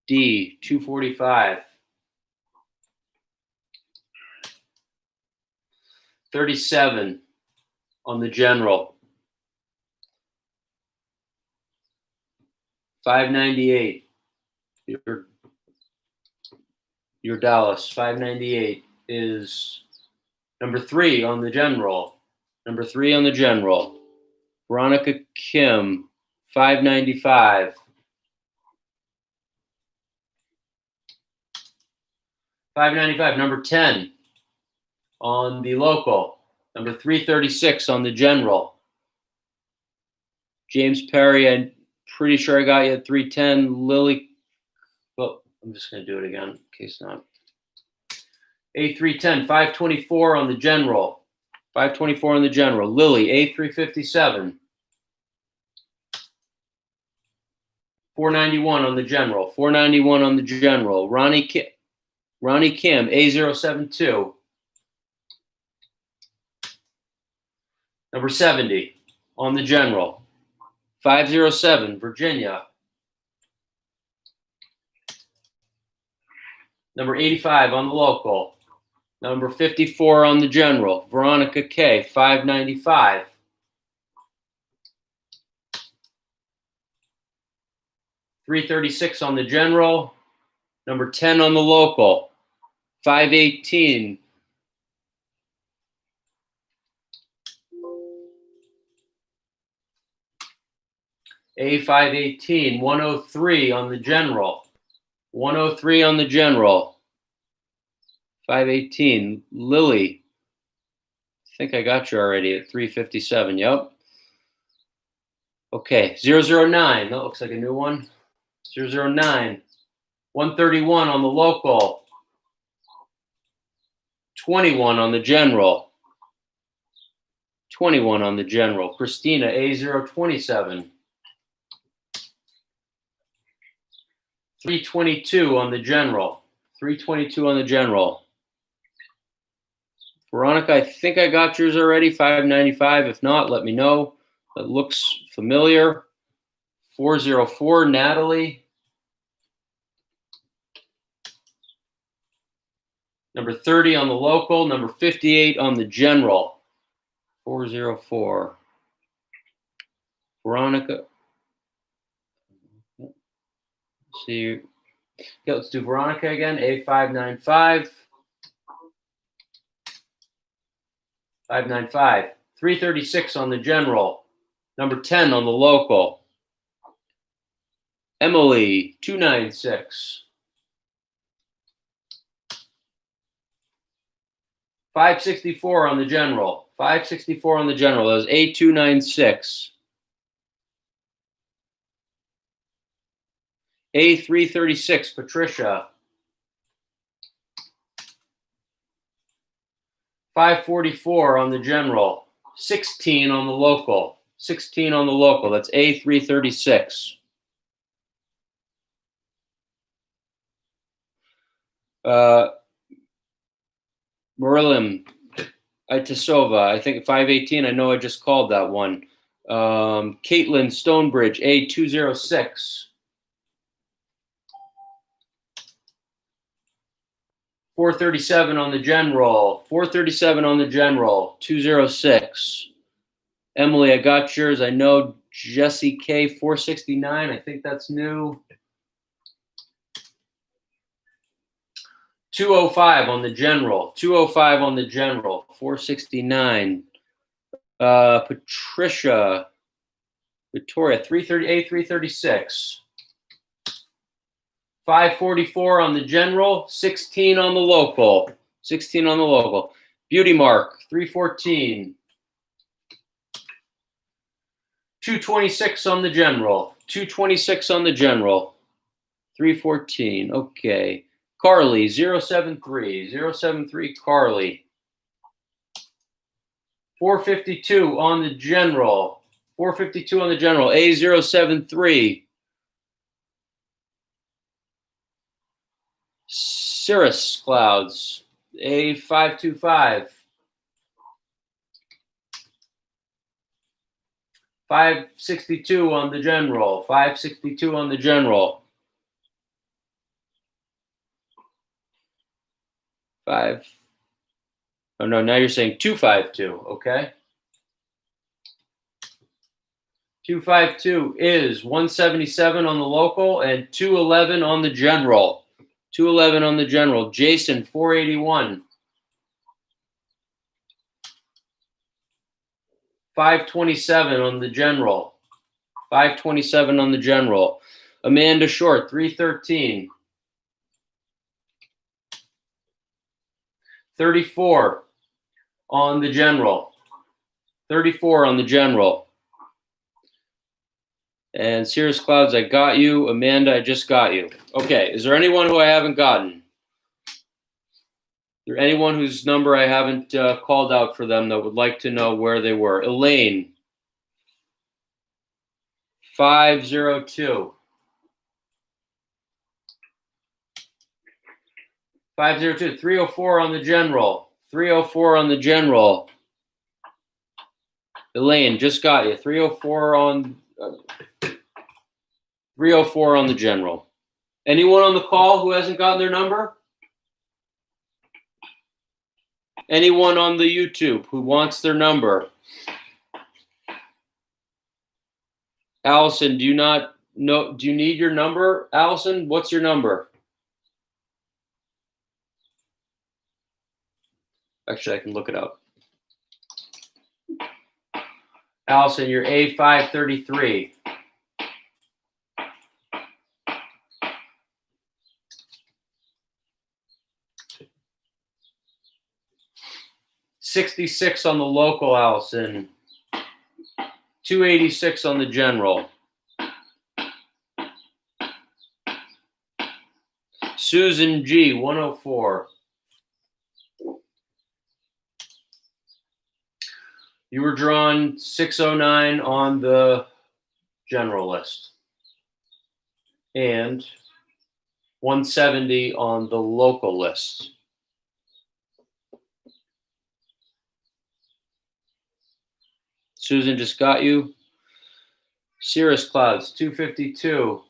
D, 245. 37 on the general. 598. Your Dallas. 598 is number 3 on the general. Number 3 on the general. Veronica Kim, 595. 595, number 10 on the local. Number 336 on the general. James Perry, I'm pretty sure I got you at 310. Lily, well, I'm just going to do it again in case not. A310, 524 on the general. 524 on the general. Lily, A357. 491 on the general. 491 on the general. Ronnie Kim, A072. Number 70 on the general. 507, Virginia. Number 85 on the local. Number 54 on the general. Veronica K, 595. $336 on the general. Number 10 on the local. 518. A518, 103 on the general. 103 on the general. 518. Lily. I think I got you already at 357. Yep. Okay. 009. That looks like a new one. 009. 131 on the local. 21 on the general. 21 on the general. Christina, A027. 322 on the general. 322 on the general. Veronica, I think I got yours already. 595. If not, let me know. That looks familiar. 404, Natalie. Number 30 on the local. Number 58 on the general. 404. Veronica. See, okay, let's do Veronica again. A595. 595. 336 on the general. Number 10 on the local. Emily, 296. 564 on the general. 564 on the general. That was A296. A336, Patricia. 544 on the general. 16 on the local. 16 on the local. That's A336. Merilim, Itasova, I think 518. I know I just called that one. Caitlin Stonebridge, A206. 437 on the general. 437 on the general. 206. Emily, I got yours. I know Jesse K. 469. I think that's new. 205 on the general. 205 on the general. 469. Patricia. Victoria. 330. A336. 544 on the general, 16 on the local. 16 on the local. Beauty Mark, 314. 226 on the general. 226 on the general. 314. Okay. Carly, 073. 073 Carly. 452 on the general. 452 on the general. A073. Cirrus Clouds, A525. 562 on the general. 562 on the general. 5. Oh no, now you're saying 252. Okay. 252 is 177 on the local and 211 on the general. 211 on the general. Jason, 481. 527 on the general. 527 on the general. Amanda Short, 313. 34 on the general. 34 on the general. And Cirrus Clouds, I got you. Amanda, I just got you. Okay, is there anyone who I haven't gotten? Is there anyone whose number I haven't called out for them that would like to know where they were? Elaine, 502. 502, 304 on the general. 304 on the general. Elaine, just got you. 304 on... 304 on the general. Anyone on the call who hasn't gotten their number? Anyone on the YouTube who wants their number? Allison, do you need your number? Allison, what's your number? Actually, I can look it up. Allison, you're A533. $66 on the local, Allison. $286 on the general. Susan G, 104. You were drawn 609 on the general list. And 170 on the local list. Susan just got you. Cirrus Clouds, 252.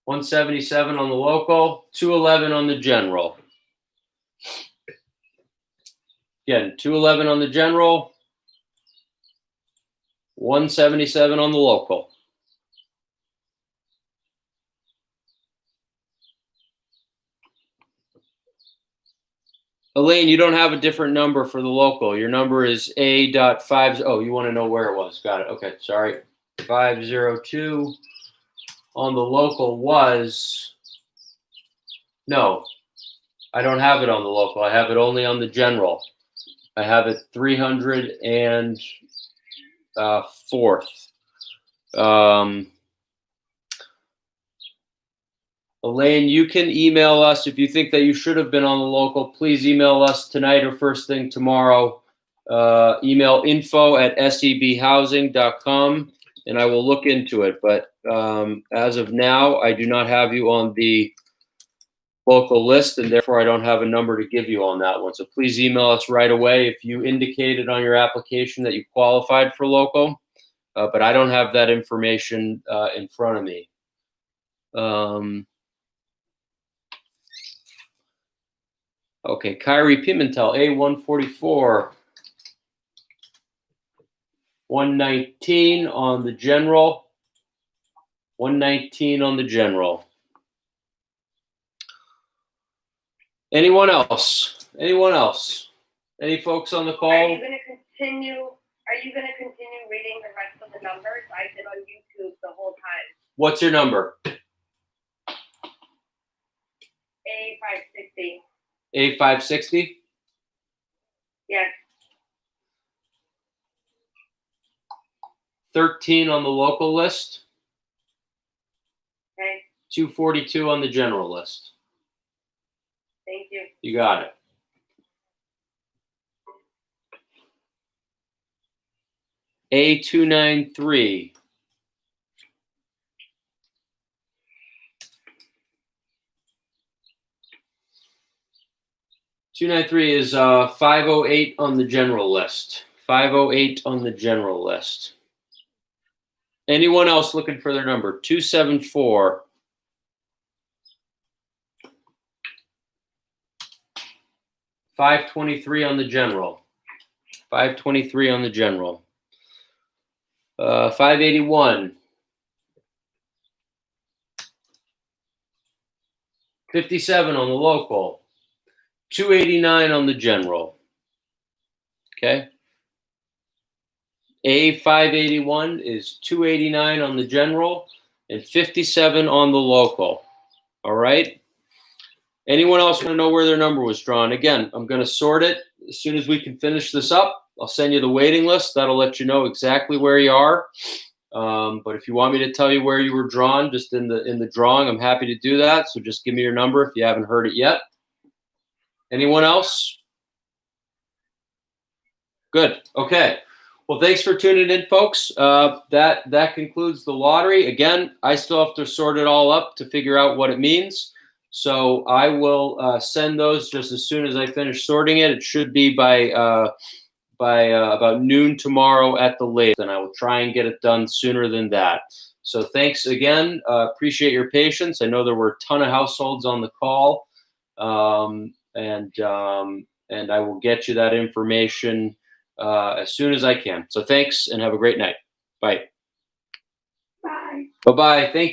177 on the local, 211 on the general. Again, 211 on the general, 177 on the local. Elaine, you don't have a different number for the local. Your number is A.5. Oh, you want to know where it was. Got it. Okay, sorry. 502 on the local was... No, I don't have it on the local. I have it only on the general. I have it 304th. Elaine, you can email us if you think that you should have been on the local. Please email us tonight or first thing tomorrow, email info@sebhousing.com, and I will look into it. But as of now, I do not have you on the local list, and therefore I don't have a number to give you on that one. So please email us right away if you indicated on your application that you qualified for local, but I don't have that information in front of me. Okay, Kyrie Pimentel, A144, 119 on the general, 119 on the general. Anyone else? Anyone else? Any folks on the call? Are you going to continue reading the rest of the numbers? I've been on YouTube the whole time. What's your number? A560. A560? Yes. 13 on the local list, Okay. 242 on the general list. Thank you. You got it. A293. A293 is 508 on the general list. 508 on the general list. Anyone else looking for their number? 274. $523 on the general. 523 on the general. 581. 57 on the local. 289 on the general. Okay. A581 is 289 on the general and 57 on the local. All right. Anyone else want to know where their number was drawn? Again, I'm going to sort it as soon as we can finish this up. I'll send you the waiting list. That'll let you know exactly where you are. But if you want me to tell you where you were drawn, just in the drawing, I'm happy to do that. So just give me your number if you haven't heard it yet. Anyone else? Good. Okay. Well, thanks for tuning in, folks. That concludes the lottery. Again, I still have to sort it all up to figure out what it means. So I will send those just as soon as I finish sorting it. It should be by about noon tomorrow at the latest, and I will try and get it done sooner than that. So thanks again. Appreciate your patience. I know there were a ton of households on the call, and I will get you that information as soon as I can. So thanks, and have a great night. Bye. Bye. Bye-bye. Thank you.